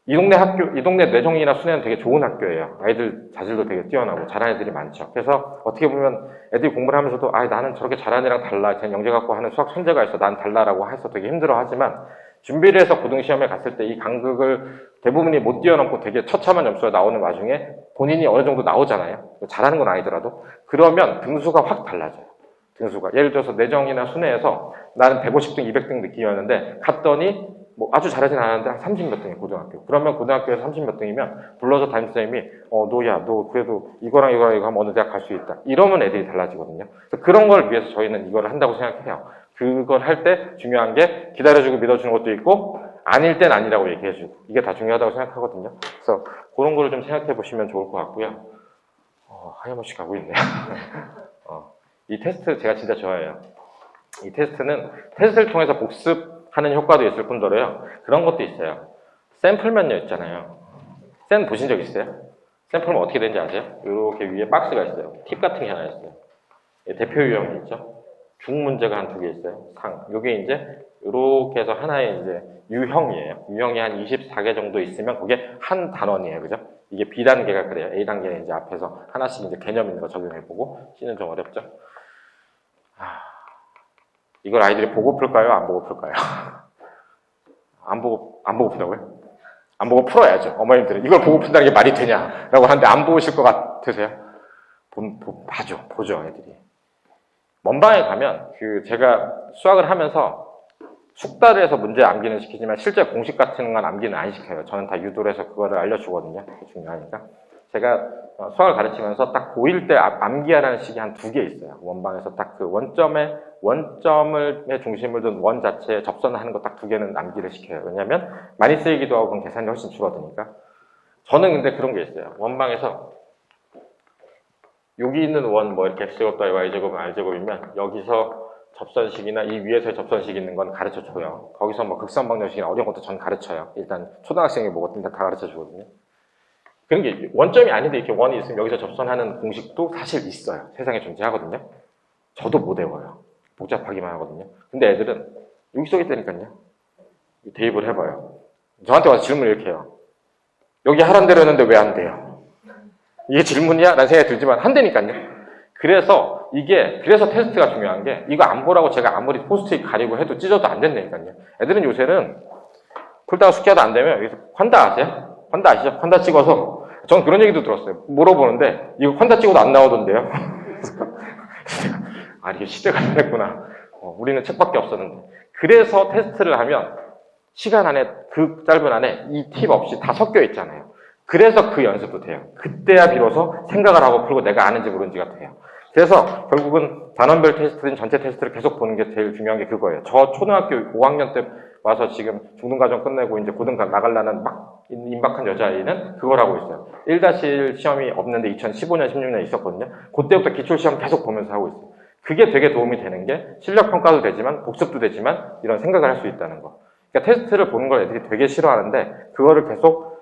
A: 이 동네 학교, 이 동네 뇌정리나 순회는 되게 좋은 학교예요. 아이들 자질도 되게 뛰어나고 잘하는 애들이 많죠. 그래서 어떻게 보면 애들이 공부를 하면서도 나는 저렇게 잘하는 애랑 달라. 그냥 영재 갖고 하는 수학 천재가 있어. 난 달라라고 해서 되게 힘들어 하지만 준비를 해서 고등시험에 갔을 때 이 간극을 대부분이 못 뛰어넘고 되게 처참한 점수가 나오는 와중에 본인이 어느 정도 나오잖아요. 잘하는 건 아니더라도. 그러면 등수가 확 달라져요. 등수가. 예를 들어서 내정이나 순회에서 나는 150등, 200등 느끼였는데 갔더니 뭐 아주 잘하진 않았는데 한 30몇 등이에요, 고등학교. 그러면 고등학교에서 30몇 등이면 불러서 담임선생님이 너 그래도 이거랑 이거 하면 어느 대학 갈 수 있다. 이러면 애들이 달라지거든요. 그래서 그런 걸 위해서 저희는 이걸 한다고 생각해요. 그걸 할 때 중요한 게 기다려주고 믿어주는 것도 있고 아닐 땐 아니라고 얘기해주고 이게 다 중요하다고 생각하거든요. 그래서 그런 거를 좀 생각해 보시면 좋을 것 같고요. 하염없이 가고 있네요. 이 테스트 제가 진짜 좋아해요. 이 테스트는 테스트를 통해서 복습하는 효과도 있을 뿐더러요. 그런 것도 있어요. 샘플면요 있잖아요. 샘 보신 적 있어요? 샘플면 어떻게 되는지 아세요? 이렇게 위에 박스가 있어요. 팁 같은 게 하나 있어요. 대표 유형이 있죠. 중 문제가 한 2개 있어요. 상. 요게 이제 이렇게 해서 하나의 이제 유형이에요. 유형이 한 24개 정도 있으면 그게 한 단원이에요. 그죠? 이게 B단계가 그래요. A단계는 이제 앞에서 하나씩 이제 개념 있는 거 적용해보고 C는 좀 어렵죠? 이걸 아이들이 보고 풀까요? 안 보고 풀까요? 안 보고 푼다고요? 안 보고 풀어야죠. 어머님들은 이걸 보고 푼다는 게 말이 되냐라고 하는데 안 보실 것 같으세요? 보죠, 애들이. 먼방에 가면 제가 수학을 하면서 숙달을 해서 문제 암기는 시키지만 실제 공식 같은 건 암기는 안 시켜요. 저는 다 유도를 해서 그거를 알려주거든요. 그게 중요하니까. 제가 수학을 가르치면서 딱 고1 때 암기하라는 식이 한 2개 있어요. 원방에서 딱 그 원점의 중심을 둔 원 자체에 접선하는 거 딱 2개는 암기를 시켜요. 왜냐면 많이 쓰이기도 하고 그럼 계산이 훨씬 줄어드니까. 저는 근데 그런 게 있어요. 원방에서 여기 있는 원 뭐 이렇게 x제곱 더하기 y제곱은 r제곱이면 여기서 접선식이나 이 위에서의 접선식 있는 건 가르쳐 줘요. 거기서 뭐 극선방정식이나 어려운 것도 전 가르쳐요. 일단 초등학생이 뭐거든 다 가르쳐 주거든요. 그런 게 원점이 아닌데 이렇게 원이 있으면 여기서 접선하는 공식도 사실 있어요. 세상에 존재하거든요. 저도 못 외워요. 복잡하기만 하거든요. 근데 애들은 여기 써 있다니까요. 대입을 해봐요. 저한테 와서 질문을 이렇게 해요. 여기 하란 대로 했는데 왜 안 돼요? 이게 질문이야? 라는 생각이 들지만 한다니까요. 그래서 테스트가 중요한 게 이거 안 보라고 제가 아무리 포스트잇 가리고 해도 찢어도 안 된다니까요. 애들은 요새는 풀다가 숙제도 안 되면 여기서 환다 아세요? 환다 아시죠? 환다 찍어서 전 그런 얘기도 들었어요. 물어보는데 이거 환다 찍어도 안 나오던데요. 이게 시대가 변했구나. 우리는 책밖에 없었는데. 그래서 테스트를 하면 시간 안에 그 짧은 안에 이 팁 없이 다 섞여 있잖아요. 그래서 그 연습도 돼요. 그때야 비로소 생각을 하고 풀고 내가 아는지 모르는지가 돼요. 그래서 결국은 단원별 테스트든 전체 테스트를 계속 보는 게 제일 중요한 게 그거예요. 저 초등학교 5학년 때 와서 지금 중등과정 끝내고 이제 고등과 나가려는 막 임박한 여자아이는 그걸 하고 있어요. 1-1 시험이 없는데 2015년, 16년에 있었거든요. 그때부터 기출시험 계속 보면서 하고 있어요. 그게 되게 도움이 되는 게 실력평가도 되지만 복습도 되지만 이런 생각을 할 수 있다는 거. 그러니까 테스트를 보는 걸 애들이 되게 싫어하는데 그거를 계속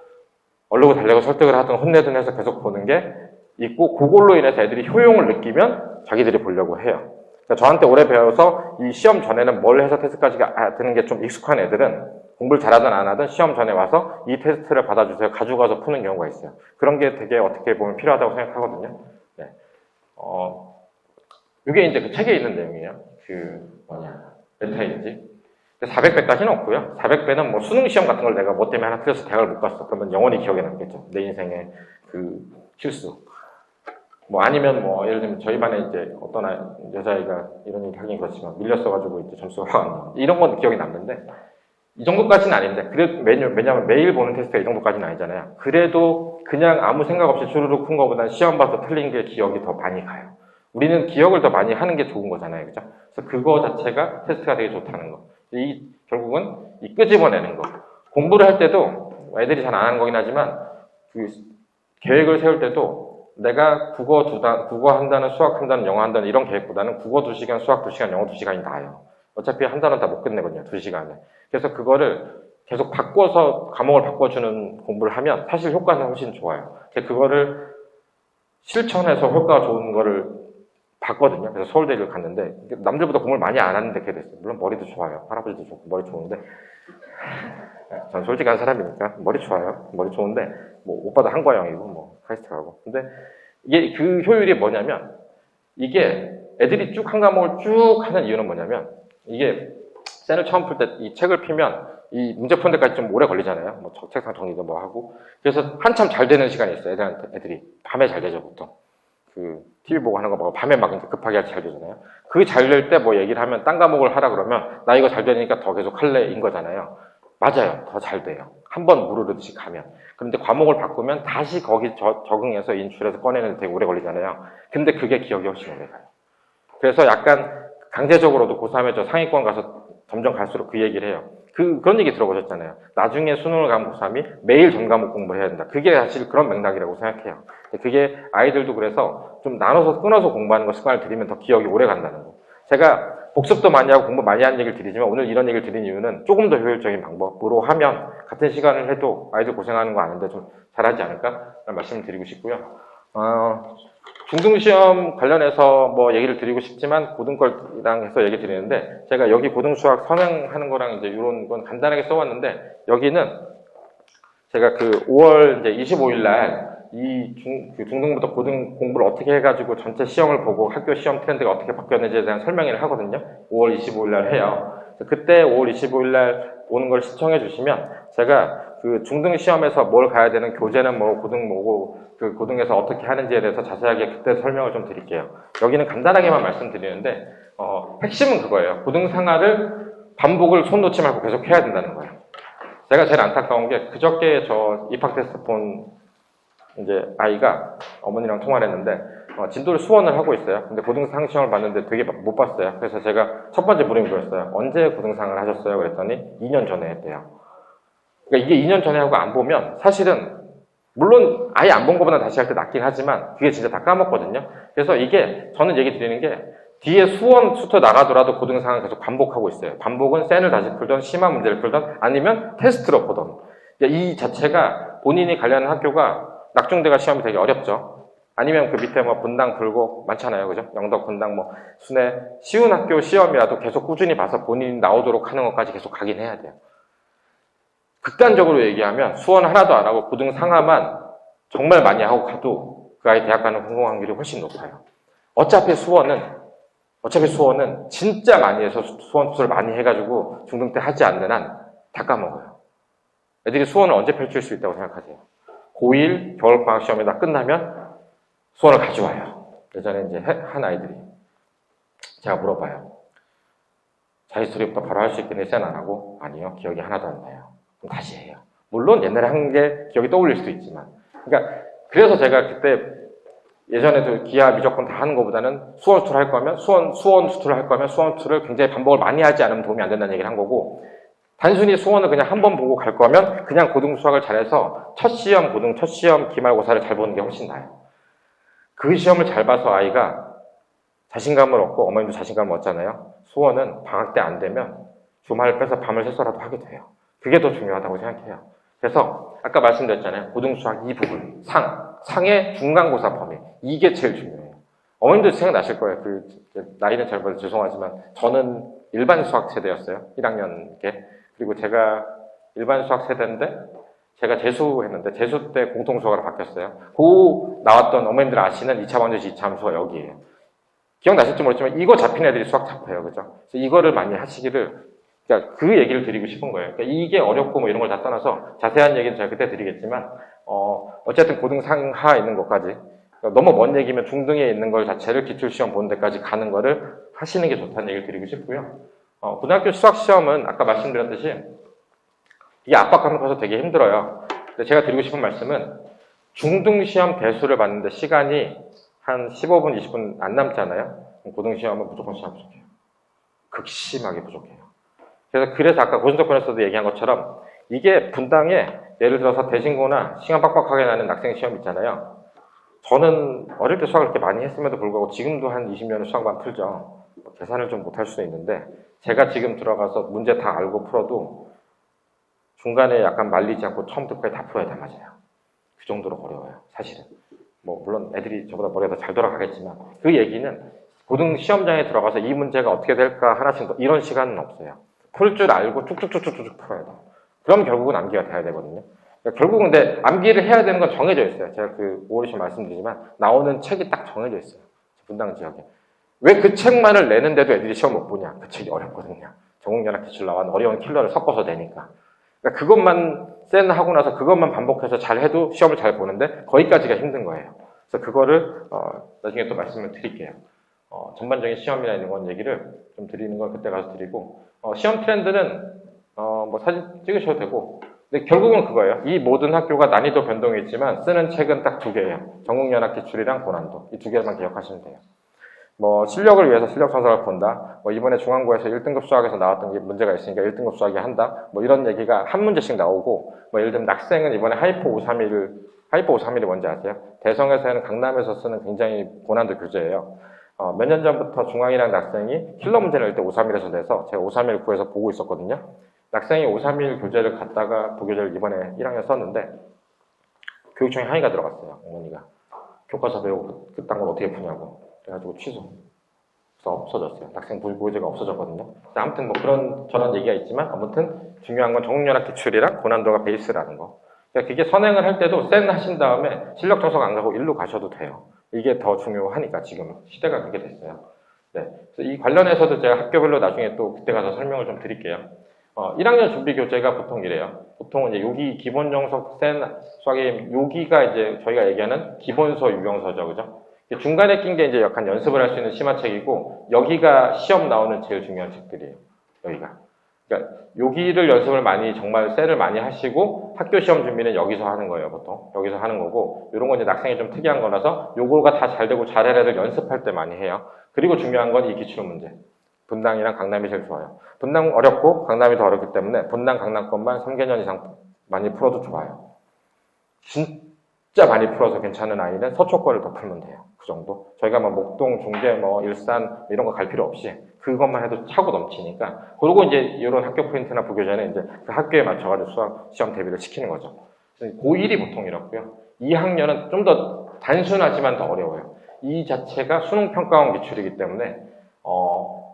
A: 얼르고 달래고 설득을 하든 혼내든 해서 계속 보는 게 있고 그걸로 인해서 애들이 효용을 느끼면 자기들이 보려고 해요. 그러니까 저한테 오래 배워서 이 시험 전에는 뭘 해서 테스트까지 드는 게 좀 익숙한 애들은 공부를 잘하든 안 하든 시험 전에 와서 이 테스트를 받아주세요. 가져가서 푸는 경우가 있어요. 그런 게 되게 어떻게 보면 필요하다고 생각하거든요. 네. 이게 이제 그 책에 있는 내용이에요. 메타인지. 400배까지는 없고요. 400배는 뭐 수능 시험 같은 걸 내가 뭐 때문에 하나 틀려서 대학을 못 갔어. 그러면 영원히 기억에 남겠죠. 내 인생의 그 실수. 뭐 아니면 뭐 예를 들면 저희 반에 이제 어떤 여자아이가 이런 얘기 하긴 그렇지만 밀렸어가지고 이제 점수가 확 안 나와. 이런 건 기억이 남는데 이 정도까지는 아닌데 그래도 왜냐면 매일 보는 테스트가 이 정도까지는 아니잖아요. 그래도 그냥 아무 생각 없이 주르륵 푼 거보다는 시험 봐서 틀린 게 기억이 더 많이 가요. 우리는 기억을 더 많이 하는 게 좋은 거잖아요. 그죠? 그래서 그거 자체가 테스트가 되게 좋다는 거. 결국은 이 끄집어내는 거. 공부를 할 때도 애들이 잘 안 하는 거긴 하지만 그 계획을 세울 때도 내가 국어 한다는, 수학 한다는, 영어 한다는 이런 계획보다는 국어 2시간, 수학 2시간, 영어 2시간이 나아요. 어차피 한 단원 다 못 끝내거든요, 2시간에. 그래서 그거를 계속 바꿔서, 과목을 바꿔주는 공부를 하면 사실 효과는 훨씬 좋아요. 그거를 실천해서 효과가 좋은 거를 봤거든요. 그래서 서울대를 갔는데, 남들보다 공부를 많이 안 하는데 그게 됐어요. 물론 머리도 좋아요. 할아버지도 좋고, 머리 좋은데. 전 솔직한 사람이니까, 머리 좋아요. 머리 좋은데, 뭐, 오빠도 한과형이고, 뭐, 카이스트 가고. 근데, 이게 그 효율이 뭐냐면, 이게 애들이 쭉 한 과목을 쭉 하는 이유는 뭐냐면, 이게 쌤을 처음 풀 때 이 책을 피면 이 문제 푸는 데까지 좀 오래 걸리잖아요. 뭐 책상 정리도 뭐 하고. 그래서 한참 잘 되는 시간이 있어요. 애들이. 밤에 잘 되죠, 보통. 그 TV 보고 하는 거 보고 밤에 막 이제 급하게 잘 되잖아요. 그게 잘 될 때 뭐 얘기를 하면 딴 과목을 하라 그러면 나 이거 잘 되니까 더 계속 할래인 거잖아요. 맞아요. 더 잘 돼요. 한 번 무르르듯이 가면. 그런데 과목을 바꾸면 다시 거기 적응해서 인출해서 꺼내는 데 되게 오래 걸리잖아요. 근데 그게 기억이 훨씬 오래 가요. 그래서 약간 강제적으로도 고3에 저 상위권 가서 점점 갈수록 그 얘기를 해요. 그런 얘기 들어보셨잖아요. 나중에 수능을 간 고3이 매일 전 과목 공부를 해야 된다. 그게 사실 그런 맥락이라고 생각해요. 그게 아이들도 그래서 좀 나눠서 끊어서 공부하는 거 습관을 들이면 더 기억이 오래 간다는 거. 제가 복습도 많이 하고 공부 많이 하는 얘기를 드리지만 오늘 이런 얘기를 드린 이유는 조금 더 효율적인 방법으로 하면 같은 시간을 해도 아이들 고생하는 거 아는데 좀 잘하지 않을까? 라는 말씀을 드리고 싶고요. 중등시험 관련해서 뭐 얘기를 드리고 싶지만 고등과랑 해서 얘기 드리는데 제가 여기 고등수학 선행하는 거랑 이제 이런 건 간단하게 써왔는데 여기는 제가 그 5월 이제 25일 날 중등부터 고등 공부를 어떻게 해가지고 전체 시험을 보고 학교 시험 트렌드가 어떻게 바뀌었는지에 대한 설명회를 하거든요. 5월 25일 날 해요. 그때 5월 25일 날 오는 걸 시청해 주시면 제가 그 중등 시험에서 뭘 가야 되는 교재는 뭐 고등 뭐고 그 고등에서 어떻게 하는지에 대해서 자세하게 그때 설명을 좀 드릴게요. 여기는 간단하게만 말씀드리는데 핵심은 그거예요. 고등 상하를 반복을 손 놓지 말고 계속 해야 된다는 거예요. 제가 제일 안타까운 게 그저께 저 입학 테스트 본 이제 아이가 어머니랑 통화를 했는데 진도를 수원을 하고 있어요. 근데 고등상 시험을 봤는데 되게 못 봤어요. 그래서 제가 첫 번째 물음이 그랬어요. 언제 고등상을 하셨어요? 그랬더니 2년 전에 했대요. 그러니까 이게 2년 전에 하고 안 보면 사실은 물론 아예 안 본 것보다 다시 할 때 낫긴 하지만 그게 진짜 다 까먹거든요. 그래서 이게 저는 얘기 드리는 게 뒤에 수원 수트 나가더라도 고등상은 계속 반복하고 있어요. 반복은 센을 다시 풀던 심한 문제를 풀던 아니면 테스트로 보던 이 자체가 본인이 관련한 학교가 낙중대가 시험이 되게 어렵죠. 아니면 그 밑에 뭐 분당 불고 많잖아요. 그죠? 영덕 분당 뭐 순회 쉬운 학교 시험이라도 계속 꾸준히 봐서 본인이 나오도록 하는 것까지 계속 가긴 해야 돼요. 극단적으로 얘기하면 수원 하나도 안 하고 고등 상하만 정말 많이 하고 가도 그 아이 대학 가는 성공 확률이 훨씬 높아요. 어차피 수원은 진짜 많이 해서 수원 수를 많이 해가지고 중등 때 하지 않는 한 다 까먹어요. 애들이 수원을 언제 펼칠 수 있다고 생각하세요? 고1 겨울방학 시험이 다 끝나면 수원을 가져와요. 예전에 이제 한 아이들이 제가 물어봐요. 자기소리부터 바로 할 수 있겠네, 쌤 안 하고? 아니요, 기억이 하나도 안 나요. 그럼 다시 해요. 물론 옛날에 한 게 기억이 떠올릴 수도 있지만. 그러니까 그래서 제가 그때 예전에도 기하 미적분 다 하는 것보다는 수원 수투를 할 거면 수원 수투를 할 거면 수원 수투를 굉장히 반복을 많이 하지 않으면 도움이 안 된다는 얘기를 한 거고 단순히 수원을 그냥 한 번 보고 갈 거면 그냥 고등 수학을 잘해서 첫 시험 고등 첫 시험 기말고사를 잘 보는 게 훨씬 나아요. 그 시험을 잘 봐서 아이가 자신감을 얻고 어머님도 자신감을 얻잖아요. 수원은 방학 때 안 되면 주말을 빼서 밤을 새서라도 하게 돼요. 그게 더 중요하다고 생각해요. 그래서 아까 말씀드렸잖아요. 고등수학 이 부분, 상의 중간고사 범위. 이게 제일 중요해요. 어머님도 생각나실 거예요. 나이는 잘 모르서 죄송하지만 저는 일반 수학 세대였어요. 1학년 게. 그리고 제가 일반 수학 세대인데 제가 재수했는데 재수 때 공통수학으로 바뀌었어요. 그 나왔던 어머님들 아시는 2차 방정식 2차 함수가 여기에요. 기억나실지 모르지만 이거 잡힌 애들이 수학 잡혀요. 그죠? 그래서 이거를 많이 하시기를 그러니까 그 얘기를 드리고 싶은 거예요. 그러니까 이게 어렵고 뭐 이런 걸 다 떠나서 자세한 얘기는 제가 그때 드리겠지만 어쨌든 고등상하 있는 것까지 그러니까 너무 먼 얘기면 중등에 있는 걸 자체를 기출시험 보는 데까지 가는 거를 하시는 게 좋다는 얘기를 드리고 싶고요. 고등학교 수학시험은 아까 말씀드렸듯이 이게 압박감을 커서 되게 힘들어요. 근데 제가 드리고 싶은 말씀은 중등시험 대수를 봤는데 시간이 한 15분, 20분 안 남잖아요. 고등시험은 무조건 시간 부족해요. 극심하게 부족해요. 그래서 아까 고전조건에서도 얘기한 것처럼 이게 분당에 예를 들어서 대신고나 시간 빡빡하게 나는 학생 시험 있잖아요. 저는 어릴 때 수학을 그렇게 많이 했음에도 불구하고 지금도 한 20년을 수학만 풀죠. 뭐 계산을 좀 못할 수도 있는데 제가 지금 들어가서 문제 다 알고 풀어도 중간에 약간 말리지 않고 처음부터까지 다 풀어야 다 맞아요. 그 정도로 어려워요, 사실은. 뭐 물론 애들이 저보다 머리가 더 잘 돌아가겠지만 그 얘기는 고등 시험장에 들어가서 이 문제가 어떻게 될까 하나씩 더 이런 시간은 없어요. 풀 줄 알고 쭉쭉쭉쭉쭉 풀어야 돼요. 그럼 결국은 암기가 돼야 되거든요. 그러니까 결국은 근데 암기를 해야 되는 건 정해져 있어요. 제가 그 오리시 말씀드리지만 나오는 책이 딱 정해져 있어요. 분당 지역에. 왜 그 책만을 내는데도 애들이 시험 못 보냐? 그 책이 어렵거든요. 전국연합기출 나온 어려운 킬러를 섞어서 내니까. 그러니까 그것만 쌤 하고 나서 그것만 반복해서 잘 해도 시험을 잘 보는데 거기까지가 힘든 거예요. 그래서 그거를 나중에 또 말씀을 드릴게요. 전반적인 시험이나 이런 건 얘기를 좀 드리는 건 그때 가서 드리고 시험 트렌드는 뭐 사진 찍으셔도 되고 근데 결국은 그거예요. 이 모든 학교가 난이도 변동이 있지만 쓰는 책은 딱 두 개예요. 전국연합기출이랑 고난도 이 두 개만 기억하시면 돼요. 뭐 실력을 위해서 실력 전설을 본다. 뭐 이번에 중앙고에서 1등급 수학에서 나왔던 게 문제가 있으니까 1등급 수학이 한다. 뭐 이런 얘기가 한 문제씩 나오고 뭐 예를 들면 낙생은 이번에 하이퍼 531이 뭔지 아세요? 대성에서는 강남에서 쓰는 굉장히 고난도 교재예요. 몇 년 전부터 중앙이랑 낙생이 킬러 문제를 낼 때 531에서 내서 제가 531 구해서 보고 있었거든요. 낙생이 531 교재를 갖다가 부교재를 이번에 1학년 썼는데 교육청에 항의가 들어갔어요. 어머니가 교과서 배우고 그딴 걸 어떻게 푸냐고 그래가지고 취소. 그래서 없어졌어요. 낙생 부교재가 없어졌거든요. 아무튼 뭐 그런 저런 얘기가 있지만 아무튼 중요한 건 전국연합기출이랑 고난도가 베이스라는 거. 그러니까 그게 선행을 할 때도 센 하신 다음에 실력 정석 안 가고 일로 가셔도 돼요. 이게 더 중요하니까 지금 시대가 그렇게 됐어요. 네. 그래서 이 관련해서도 제가 학교별로 나중에 또 그때 가서 설명을 좀 드릴게요. 1학년 준비 교재가 보통 이래요. 보통은 이제 여기 기본 정석 센 수학의 여기가 이제 저희가 얘기하는 기본서 유형서죠, 그죠? 중간에 낀 게 이제 약간 연습을 할 수 있는 심화책이고 여기가 시험 나오는 제일 중요한 책들이에요. 여기가. 그러니까 여기를 연습을 많이 정말 셀을 많이 하시고 학교 시험 준비는 여기서 하는 거예요, 보통. 여기서 하는 거고 이런 건 이제 낙생이 좀 특이한 거라서 요거가 다 잘 되고 잘할 애들 연습할 때 많이 해요. 그리고 중요한 건 이 기출 문제. 분당이랑 강남이 제일 좋아요. 분당 어렵고 강남이 더 어렵기 때문에 분당 강남 것만 3개년 이상 많이 풀어도 좋아요. 진짜 많이 풀어서 괜찮은 아이는 서초 거를 더 풀면 돼요. 그 정도. 저희가 뭐 목동, 중계, 뭐 일산 이런 거 갈 필요 없이 그것만 해도 차고 넘치니까 그리고 이제 이런 학교 포인트나 부교재는 이제 그 학교에 맞춰가지고 수학 시험 대비를 시키는 거죠. 고1이 보통 이렇고요. 2학년은 좀 더 단순하지만 더 어려워요. 이 자체가 수능 평가원 기출이기 때문에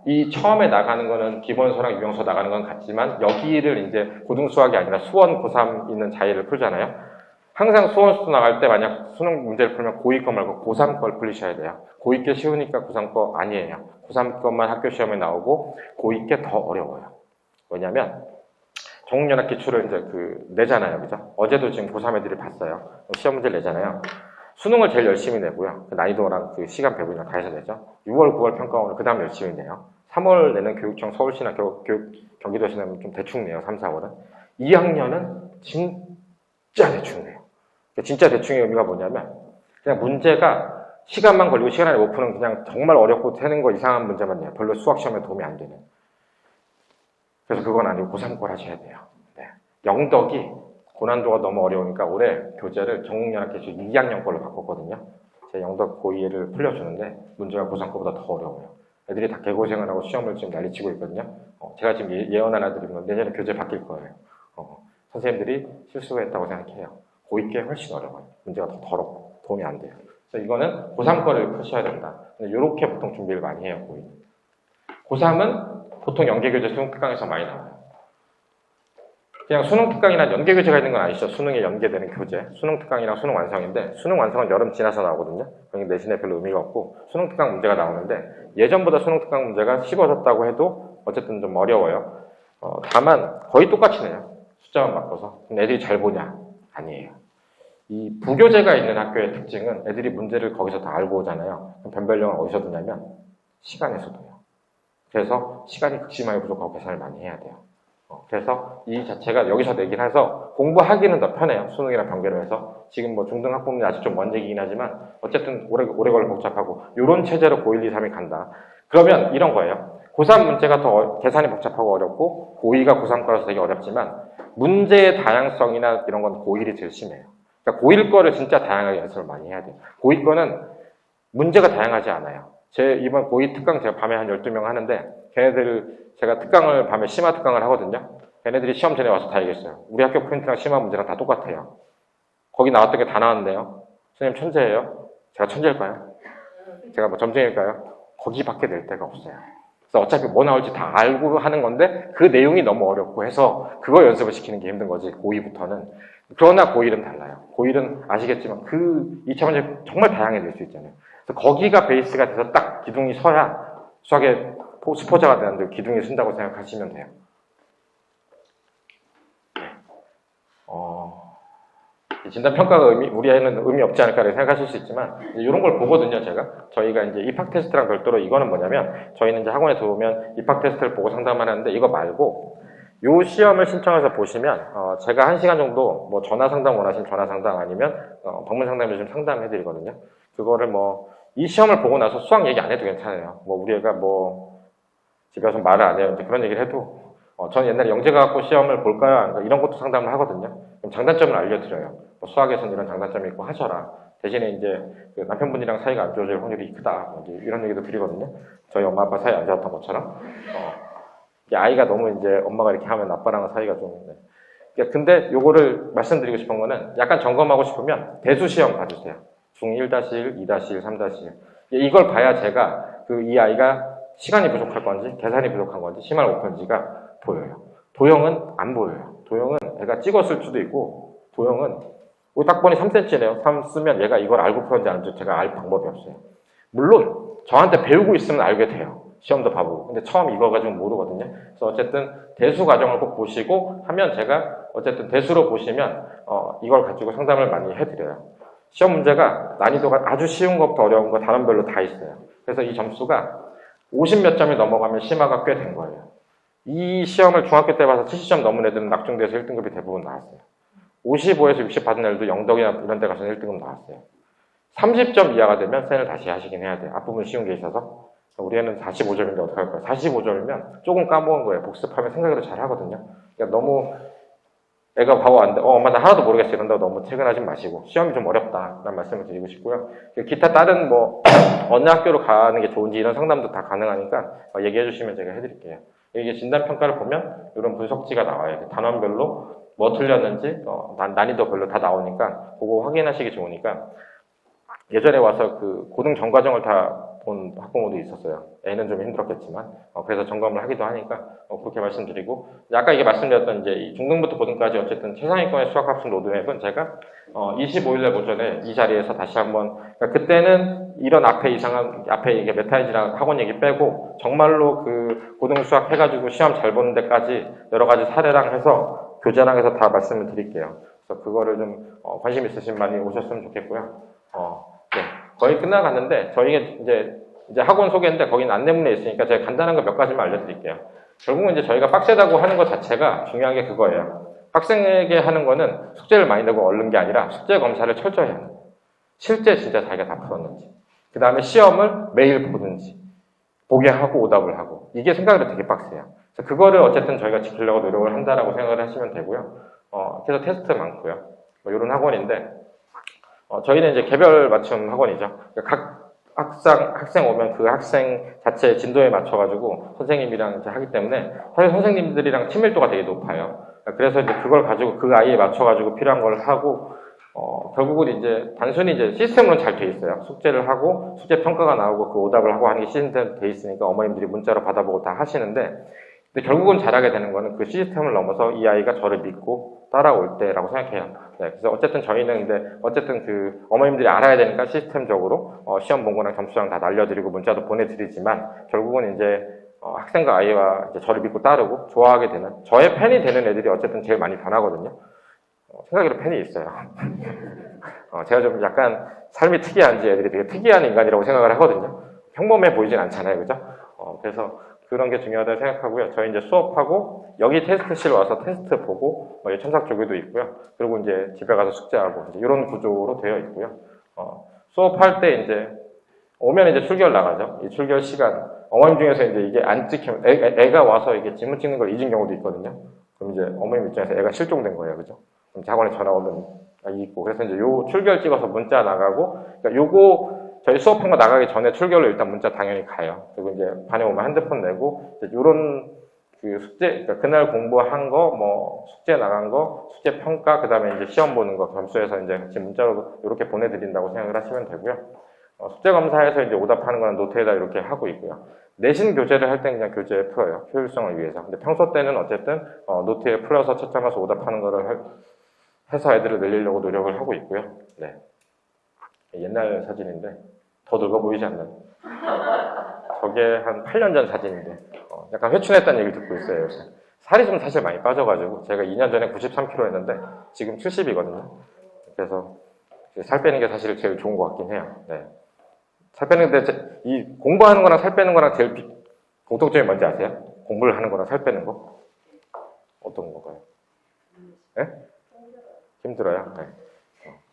A: 이 처음에 나가는 거는 기본서랑 유형서 나가는 건 같지만 여기를 이제 고등 수학이 아니라 수원, 고3 있는 자리를 풀잖아요. 항상 수원 수도 나갈 때 만약 수능 문제를 풀면 고2 거 말고 고3 걸 풀리셔야 돼요. 고2 게 쉬우니까 고3 거 아니에요. 고3 것만 학교 시험에 나오고 고2 게 더 어려워요. 왜냐면 전국연합 기출을 이제 내잖아요, 그죠? 어제도 지금 고3 애들이 봤어요. 시험 문제를 내잖아요. 수능을 제일 열심히 내고요. 그 난이도랑 그 시간 배분이랑 다 해서 내죠. 6월, 9월 평가원을 그 다음 열심히 내요. 3월 내는 교육청 서울시나 경기도시는 좀 대충 내요. 3, 4월은. 2학년은 진짜 대충 내요. 진짜 대충의 의미가 뭐냐면 그냥 문제가 시간만 걸리고 시간 안에 못 푸는 그냥 정말 어렵고 되는 거 이상한 문제만 내요. 별로 수학 시험에 도움이 안 되는. 그래서 그건 아니고 고3 걸 하셔야 돼요. 네. 영덕이 고난도가 너무 어려우니까 올해 교재를 전국연합기출 2학년 걸로 바꿨거든요. 제가 영덕 고2를 풀려주는데 문제가 고3 거보다 더 어려워요. 애들이 다 개고생을 하고 시험을 지금 난리치고 있거든요. 제가 지금 예언 하나 드리면 내년에 교재 바뀔 거예요. 선생님들이 실수가 했다고 생각해요. 고2 게 훨씬 어려워요. 문제가 더 더럽고 도움이 안 돼요. 그래서 이거는 고3 거를 푸셔야 된다. 이렇게 보통 준비를 많이 해요, 고2는. 고3은 보통 연계교재 수능 특강에서 많이 나와요. 그냥 수능 특강이나 연계교재가 있는 건 아시죠? 수능에 연계되는 교재. 수능 특강이랑 수능 완성인데 수능 완성은 여름 지나서 나오거든요. 그러니까 내신에 별로 의미가 없고 수능 특강 문제가 나오는데 예전보다 수능 특강 문제가 쉬워졌다고 해도 어쨌든 좀 어려워요. 다만 거의 똑같이 내요. 숫자만 바꿔서. 근데 애들이 잘 보냐? 아니에요. 이 부교재가 있는 학교의 특징은 애들이 문제를 거기서 다 알고 오잖아요. 변별력을 어디서 두냐면 시간에서 둬요. 그래서 시간이 극심하게 부족하고 계산을 많이 해야 돼요. 그래서 이 자체가 여기서 내긴 해서 공부하기는 더 편해요. 수능이랑 변개로 해서. 지금 뭐 중등학부모는 아직 좀 먼 얘기긴 하지만 어쨌든 오래 걸려 복잡하고 이런 체제로 고1, 2, 3이 간다. 그러면 이런 거예요. 고3 문제가 더 계산이 복잡하고 어렵고 고2가 고3 거라서 되게 어렵지만 문제의 다양성이나 이런 건 고1이 제일 심해요. 그러니까 고1 거를 진짜 다양하게 연습을 많이 해야 돼요. 고2 거는 문제가 다양하지 않아요. 제 이번 고2 특강 제가 밤에 한 12명 하는데 걔네들 제가 특강을 밤에 심화 특강을 하거든요. 걔네들이 시험 전에 와서 다 얘기했어요. 우리 학교 포인트랑 심화 문제랑 다 똑같아요. 거기 나왔던 게 다 나왔네요. 선생님 천재예요? 제가 천재일까요? 제가 뭐 점쟁일까요? 거기밖에 낼 데가 없어요. 그래서 어차피 뭐 나올지 다 알고 하는 건데 그 내용이 너무 어렵고 해서 그거 연습을 시키는 게 힘든 거지, 고2부터는. 그러나 고1은 달라요. 고1은 아시겠지만 그 2차 문제 정말 다양해질 수 있잖아요. 그래서 거기가 베이스가 돼서 딱 기둥이 서야 수학의 수포자가 되는데 기둥이 쓴다고 생각하시면 돼요. 진단평가가 우리 애는 의미 없지 않을까 생각하실 수 있지만, 이런 걸 보거든요, 제가. 저희가 이제 입학 테스트랑 별도로 이거는 뭐냐면, 저희는 이제 학원에 들어오면 입학 테스트를 보고 상담을 하는데, 이거 말고, 요 시험을 신청해서 보시면, 제가 1시간 정도, 뭐, 전화 상담 원하시면 전화 상담 아니면, 방문 상담을 좀 상담해드리거든요. 그거를 뭐, 이 시험을 보고 나서 수학 얘기 안 해도 괜찮아요. 뭐, 우리 애가 뭐, 집에 와서 말을 안 해요. 이제 그런 얘기를 해도, 저는 옛날에 영재과학고 시험을 볼까요? 이런 것도 상담을 하거든요. 그럼 장단점을 알려드려요. 뭐 수학에서는 이런 장단점이 있고 하셔라. 대신에 이제 그 남편분이랑 사이가 안 좋아질 확률이 크다. 뭐 이런 얘기도 드리거든요. 저희 엄마 아빠 사이 안 좋았던 것처럼. 이게 아이가 너무 이제 엄마가 이렇게 하면 아빠랑 사이가 좀. 네. 근데 요거를 말씀드리고 싶은 거는 약간 점검하고 싶으면 대수 시험 봐주세요. 중1-1, 2-1, 3-1. 이걸 봐야 제가 이 아이가 시간이 부족할 건지 계산이 부족한 건지 심할 못 건지가 보여요. 도형은 안 보여요. 도형은 애가 찍었을 수도 있고, 도형은 딱 보니 3cm네요. 3 쓰면 얘가 이걸 알고 풀었는지 안 풀었는지 제가 알 방법이 없어요. 물론 저한테 배우고 있으면 알게 돼요. 시험도 봐보고. 근데 처음 이거 가지고 모르거든요. 그래서 어쨌든 대수 과정을 꼭 보시고 하면 제가 어쨌든 대수로 보시면 이걸 가지고 상담을 많이 해드려요. 시험 문제가 난이도가 아주 쉬운 것부터 어려운 거 단원별로 다 있어요. 그래서 이 점수가 50몇 점이 넘어가면 심화가 꽤 된 거예요. 이 시험을 중학교 때 봐서 70점 넘은 애들은 낙중돼서 1등급이 대부분 나왔어요. 55에서 60 받은 애들도 영덕이나 이런 데 가서 1등급 나왔어요. 30점 이하가 되면 쌤을 다시 하시긴 해야 돼요. 앞부분 쉬운 게 있어서. 우리 애는 45점인데 어떡할까요? 45점이면 조금 까먹은 거예요. 복습하면 생각으로 잘 하거든요. 그러니까 너무 애가 바보 안 돼. 엄마 나 하나도 모르겠어. 이런다고 너무 퇴근하지 마시고. 시험이 좀 어렵다. 라는 말씀을 드리고 싶고요. 기타 다른 뭐, 어느 학교로 가는 게 좋은지 이런 상담도 다 가능하니까 얘기해 주시면 제가 해드릴게요. 이게 진단평가를 보면 이런 분석지가 나와요. 단원별로 뭐 틀렸는지, 난이도별로 다 나오니까 그거 확인하시기 좋으니까. 예전에 와서 그 고등 전과정을 다 본 학부모도 있었어요. 애는 좀 힘들었겠지만. 그래서 점검을 하기도 하니까 그렇게 말씀드리고, 아까 이게 말씀드렸던 이제 이 중등부터 고등까지 어쨌든 최상위권의 수학학습 로드맵은 제가 25일날 오전에 이 자리에서 다시 한번, 그러니까 그때는 이런 앞에 이게 메타이지랑 학원 얘기 빼고 정말로 그 고등 수학 해가지고 시험 잘 보는 데까지 여러 가지 사례랑 해서 교재랑 해서 다 말씀을 드릴게요. 그래서 그거를 좀 관심 있으신 많이 오셨으면 좋겠고요. 네. 거의 끝나갔는데 저희가 이제 학원 소개인데 거기는 안내문에 있으니까 제가 간단한 거 몇 가지만 알려드릴게요. 결국은 이제 저희가 빡세다고 하는 것 자체가 중요한 게 그거예요. 학생에게 하는 거는 숙제를 많이 내고 얼른 게 아니라 숙제 검사를 철저히 하는 거예요. 실제 진짜 자기가 다 풀었는지. 그 다음에 시험을 매일 보든지 보게 하고 오답을 하고. 이게 생각으로 되게 빡세요. 그래서 그거를 어쨌든 저희가 지키려고 노력을 한다라고 생각을 하시면 되고요. 그래서 테스트 많고요. 뭐 이런 학원인데 저희는 이제 개별 맞춤 학원이죠. 각 학생 오면 그 학생 자체 진도에 맞춰가지고 선생님이랑 이제 하기 때문에 사실 선생님들이랑 친밀도가 되게 높아요. 그래서 이제 그걸 가지고 그 아이에 맞춰가지고 필요한 걸 하고, 결국은 이제 단순히 이제 시스템으로는 잘 돼 있어요. 숙제를 하고 숙제 평가가 나오고 그 오답을 하고 하는 게 시스템 돼 있으니까 어머님들이 문자로 받아보고 다 하시는데, 근데 결국은 잘하게 되는 거는 그 시스템을 넘어서 이 아이가 저를 믿고 따라올 때라고 생각해요. 네, 그래서 어쨌든 저희는 근데 어쨌든 그 어머님들이 알아야 되니까 시스템적으로 시험 본 거랑 점수랑 다 날려드리고 문자도 보내드리지만 결국은 이제 학생과 아이와 이제 저를 믿고 따르고 좋아하게 되는, 저의 팬이 되는 애들이 어쨌든 제일 많이 변하거든요. 생각으로 팬이 있어요. 제가 좀 약간 삶이 특이한지 애들이 되게 특이한 인간이라고 생각을 하거든요. 평범해 보이진 않잖아요, 그죠? 그래서 그런 게 중요하다고 생각하고요. 저희 이제 수업하고 여기 테스트실 와서 테스트 보고 첨삭 조교도 있고요. 그리고 이제 집에 가서 숙제하고 이제 이런 구조로 되어 있고요. 수업할 때 이제 오면 이제 출결 나가죠. 이 출결 시간 어머님 중에서 이제 이게 안 찍히면 애가 와서 이게 지문 찍는 걸 잊은 경우도 있거든요. 그럼 이제 어머님 입장에서 애가 실종된 거예요, 그죠? 그럼 학원에 전화 오면 있고, 그래서 이제 요 출결 찍어서 문자 나가고, 그러니까 요거 저희 수업한 거 나가기 전에 출결로 일단 문자 당연히 가요. 그리고 이제 반에 오면 핸드폰 내고, 이제 요런 그 숙제, 그러니까 그날 공부한 거, 뭐 숙제 나간 거, 숙제 평가, 그 다음에 이제 시험 보는 거 점수해서 이제 같이 문자로 이렇게 보내드린다고 생각을 하시면 되고요. 숙제 검사에서 이제 오답하는 거는 노트에다 이렇게 하고 있고요. 내신 교재를 할 때는 그냥 교재에 풀어요. 효율성을 위해서. 근데 평소 때는 어쨌든 노트에 풀어서 채점해서 오답하는 거를 해서 애들을 늘리려고 노력을 하고 있고요. 네. 옛날 사진인데 더 늙어 보이지 않나요? 저게 한 8년 전 사진인데 약간 회춘했다는 얘기를 듣고 있어요. 요새. 살이 좀 사실 많이 빠져가지고 제가 2년 전에 93kg 했는데 지금 70이거든요. 그래서 살 빼는 게 사실 제일 좋은 것 같긴 해요. 네. 살 빼는데 이 공부하는 거랑 살 빼는 거랑 제일 공통점이 뭔지 아세요? 공부를 하는 거랑 살 빼는 거? 어떤 건가요? 네? 힘들어요. 네.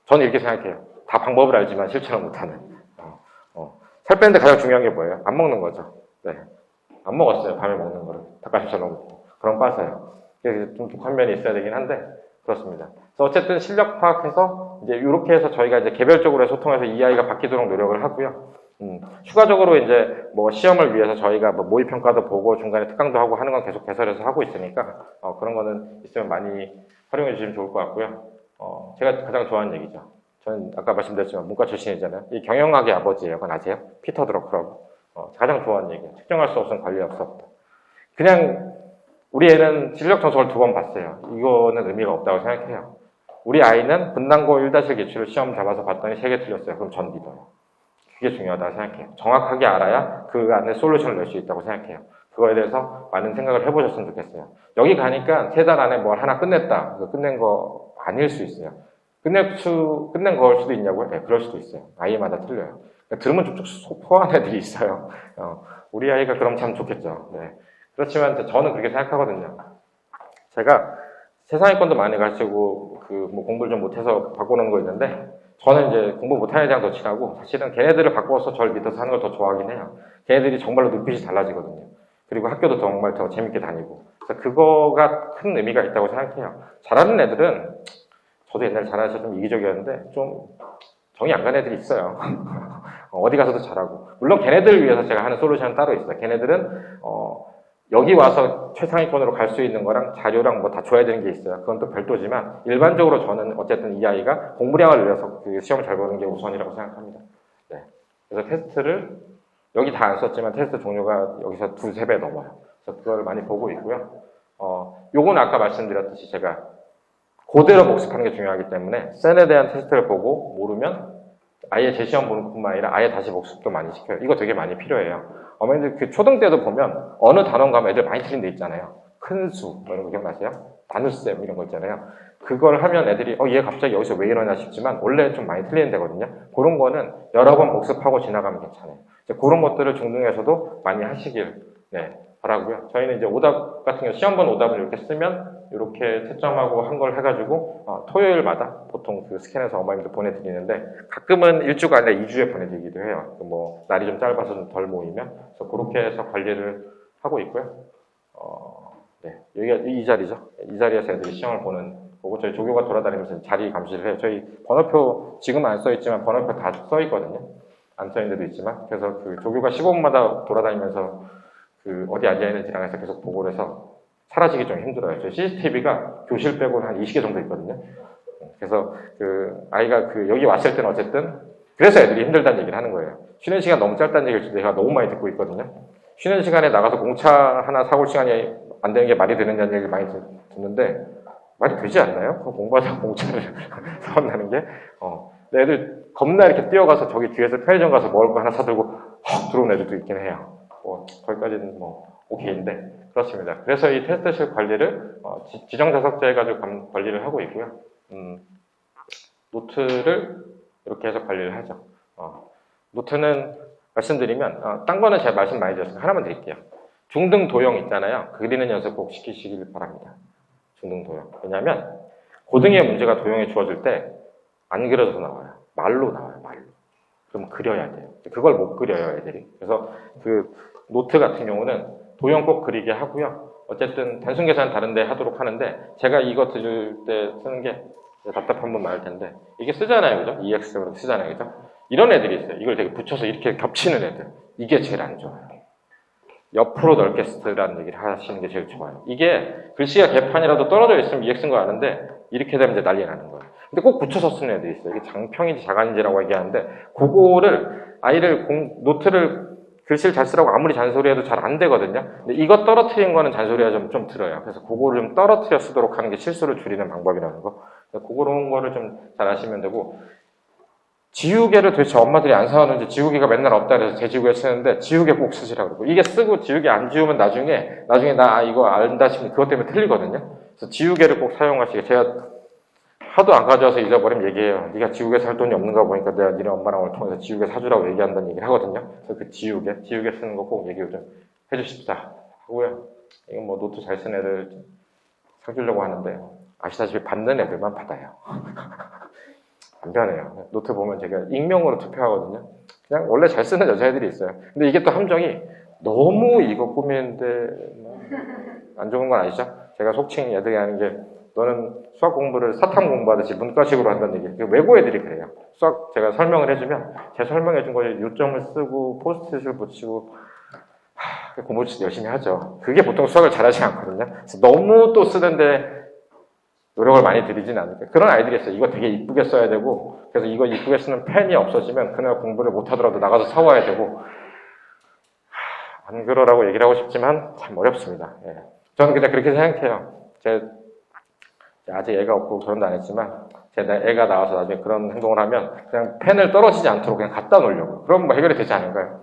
A: 저는 이렇게 생각해요. 다 방법을 알지만 실천을 못하는. 살 빼는데 가장 중요한 게 뭐예요? 안 먹는 거죠. 네. 안 먹었어요. 밤에 먹는 거를. 닭가슴살 먹고. 그럼 빠져요. 그래서 좀 독한 면이 있어야 되긴 한데 그렇습니다. 그래서 어쨌든 실력 파악해서 이제 이렇게 해서 저희가 이제 개별적으로 소통해서 이 아이가 바뀌도록 노력을 하고요. 추가적으로 이제 뭐 시험을 위해서 저희가 뭐 모의 평가도 보고 중간에 특강도 하고 하는 건 계속 개설해서 하고 있으니까 그런 거는 있으면 많이 활용해 주시면 좋을 것 같고요. 제가 가장 좋아하는 얘기죠. 저는 아까 말씀드렸지만 문과 출신이잖아요. 이 경영학의 아버지예요. 그건 아세요? 피터 드러크라고. 가장 좋아하는 얘기예요. 측정할 수 없으면 관리할 수 없다. 그냥 우리 애는 실력 전속을 2번 봤어요. 이거는 의미가 없다고 생각해요. 우리 아이는 분당고 1-1 기출을 시험 잡아서 봤더니 3개 틀렸어요. 그럼 전 믿어요. 그게 중요하다고 생각해요. 정확하게 알아야 그 안에 솔루션을 낼 수 있다고 생각해요. 그거에 대해서 많은 생각을 해보셨으면 좋겠어요. 여기 가니까 3달 안에 뭘 하나 끝냈다. 끝낸 거 아닐 수 있어요. 끝낸 거일 수도 있냐고요? 네, 그럴 수도 있어요. 아이마다 틀려요. 그러니까 들으면 쭉쭉 소포한 애들이 있어요. 우리 아이가 그럼 참 좋겠죠. 네. 그렇지만 저는 그렇게 생각하거든요. 제가 세상위권도 많이 가르치고 뭐 공부를 좀 못해서 바꾸는 거 있는데 저는 이제 공부 못하는 애랑 더 친하고 사실은 걔네들을 바꿔서 저를 믿어서 하는 걸 더 좋아하긴 해요. 걔네들이 정말로 눈빛이 달라지거든요. 그리고 학교도 정말 더 재밌게 다니고. 그래서 그거가 큰 의미가 있다고 생각해요. 잘하는 애들은 저도 옛날에 잘해서 좀 이기적이었는데 좀 정이 안 가는 애들이 있어요. 어디 가서도 잘하고. 물론 걔네들을 위해서 제가 하는 솔루션은 따로 있어요. 걔네들은 여기 와서 최상위권으로 갈 수 있는 거랑 자료랑 뭐 다 줘야 되는 게 있어요. 그건 또 별도지만 일반적으로 저는 어쨌든 이 아이가 공부량을 늘려서 그 시험을 잘 보는 게 우선이라고 생각합니다. 네. 그래서 테스트를 여기 다 안 썼지만 테스트 종류가 여기서 2-3배 넘어요. 그래서 그걸 많이 보고 있고요. 요건 아까 말씀드렸듯이 제가 그대로 복습하는 게 중요하기 때문에 센에 대한 테스트를 보고 모르면 아예 재시험 보는 것뿐만 아니라 아예 다시 복습도 많이 시켜요. 이거 되게 많이 필요해요. 어머니들 그 초등 때도 보면 어느 단원 가면 애들 많이 틀린 데 있잖아요. 큰 수, 뭐 이런 거 기억나세요? 나눗셈 이런 거 있잖아요. 그걸 하면 애들이 얘 갑자기 여기서 왜 이러냐 싶지만 원래 좀 많이 틀리는 데거든요. 그런 거는 여러 번 복습하고 지나가면 괜찮아요. 이제 그런 것들을 중등에서도 많이 하시길 바라고요. 저희는 이제 오답 같은 경우 시험 본 오답을 이렇게 쓰면 이렇게 채점하고 한 걸 해가지고 토요일마다 보통 그 스캔해서 어머님들 보내드리는데 가끔은 1주가 아니라 2주에 보내드리기도 해요. 뭐 날이 좀 짧아서 좀 덜 모이면 그래서 그렇게 해서 관리를 하고 있고요. 네, 여기가 이 자리죠. 이 자리에서 애들이 시험을 보는 거고 저희 조교가 돌아다니면서 자리 감시를 해요. 저희 번호표 지금은 안 써있지만 번호표 다 써있거든요. 안 써있는 데도 있지만 그래서 그 조교가 15분마다 돌아다니면서 그 어디 앉아있는지랑 해서 계속 보고를 해서 사라지기 좀 힘들어요. 저희 CCTV가 교실 빼고는 한 20개 정도 있거든요. 그래서 그 아이가 그 여기 왔을 때는 어쨌든 그래서 애들이 힘들다는 얘기를 하는 거예요. 쉬는 시간 너무 짧다는 얘기를 내가 너무 많이 듣고 있거든요. 쉬는 시간에 나가서 공차 하나 사올 시간이 안 되는 게 말이 되느냐는 얘기를 많이 듣는데 말이 되지 않나요? 공부하다가 공차를 사온다는 게. 애들 겁나 이렇게 뛰어가서 저기 뒤에서 편의점 가서 먹을 거 하나 사들고 헉 들어온 애들도 있긴 해요. 거기까지는 오케이인데 그렇습니다. 그래서 이 테스트실 관리를 지정자석제 해가지고 관리를 하고 있고요. 노트를 이렇게 해서 관리를 하죠. 노트는 말씀드리면 딴 거는 제가 말씀 많이 드렸으니까 하나만 드릴게요. 중등 도형 있잖아요. 그리는 연습 꼭 시키시길 바랍니다. 중등 도형. 왜냐하면 고등의 문제가 도형에 주어질 때 안 그려져서 나와요. 말로 나와요. 말로. 그럼 그려야 돼요. 그걸 못 그려요, 애들이. 그래서 그 노트 같은 경우는 도형 꼭 그리게 하고요. 어쨌든 단순 계산 다른데 하도록 하는데 제가 이거 들을 때 쓰는 게 답답한 분 많을 텐데 이게 쓰잖아요, 그죠? EX 그렇게 쓰잖아요, 그죠? 이런 애들이 있어요. 이걸 되게 붙여서 이렇게 겹치는 애들. 이게 제일 안 좋아요. 옆으로 넓게 쓰라는 얘기를 하시는 게 제일 좋아요. 이게 글씨가 개판이라도 떨어져 있으면 EX인 거 아는데 이렇게 되면 이제 난리 나는 거예요. 근데 꼭 붙여서 쓰는 애들이 있어요. 이게 장평인지 자간인지라고 얘기하는데 그거를 아이를 노트를 글씨를 잘 쓰라고 아무리 잔소리해도 잘 안 되거든요. 근데 이거 떨어뜨린 거는 잔소리가 좀 들어요. 그래서 그거를 좀 떨어뜨려 쓰도록 하는 게 실수를 줄이는 방법이라는 거. 그런 거를 좀 잘 아시면 되고, 지우개를 도대체 엄마들이 안 사오는지 지우개가 맨날 없다 그래서 제지우개 쓰는데 지우개 꼭 쓰시라고 그러고, 이게 쓰고 지우개 안 지우면 나중에 나 이거 안다 싶으면 그것 때문에 틀리거든요. 그래서 지우개를 꼭 사용하시게. 제가 하도 안 가져와서 잊어버리면 얘기해요. 네가 지우개 살 돈이 없는가 보니까 내가 니네 엄마랑 오늘 통해서 지우개 사주라고 얘기한다는 얘기를 하거든요. 그래서 그 지우개 쓰는 거 꼭 얘기 좀 해주십사 하고요. 이건 뭐 노트 잘 쓰는 애들 사주려고 하는데 아시다시피 받는 애들만 받아요. 안 변해요. 노트 보면 제가 익명으로 투표하거든요. 그냥 원래 잘 쓰는 여자애들이 있어요. 근데 이게 또 함정이 너무 이거 꾸미는데 안 좋은 건 아시죠? 제가 속칭 애들이 하는 게 너는 수학 공부를 사탐 공부하듯이 문과식으로 한다는 얘기. 외고 애들이 그래요. 수학 제가 설명을 해주면 제 설명해 준 거에 요점을 쓰고 포스트잇을 붙이고 공부 열심히 하죠. 그게 보통 수학을 잘하지 않거든요. 그래서 너무 또 쓰는데 노력을 많이 들이진 않으니까 그런 아이들이 있어요. 이거 되게 이쁘게 써야 되고 그래서 이거 이쁘게 쓰는 펜이 없어지면 그날 공부를 못하더라도 나가서 사와야 되고 안 그러라고 얘기를 하고 싶지만 참 어렵습니다. 예. 저는 그냥 그렇게 생각해요. 아직 애가 없고 결혼도 안 했지만 제 애가 나와서 나중에 그런 행동을 하면 그냥 펜을 떨어지지 않도록 그냥 갖다 놓으려고. 그럼 뭐 해결이 되지 않을까요?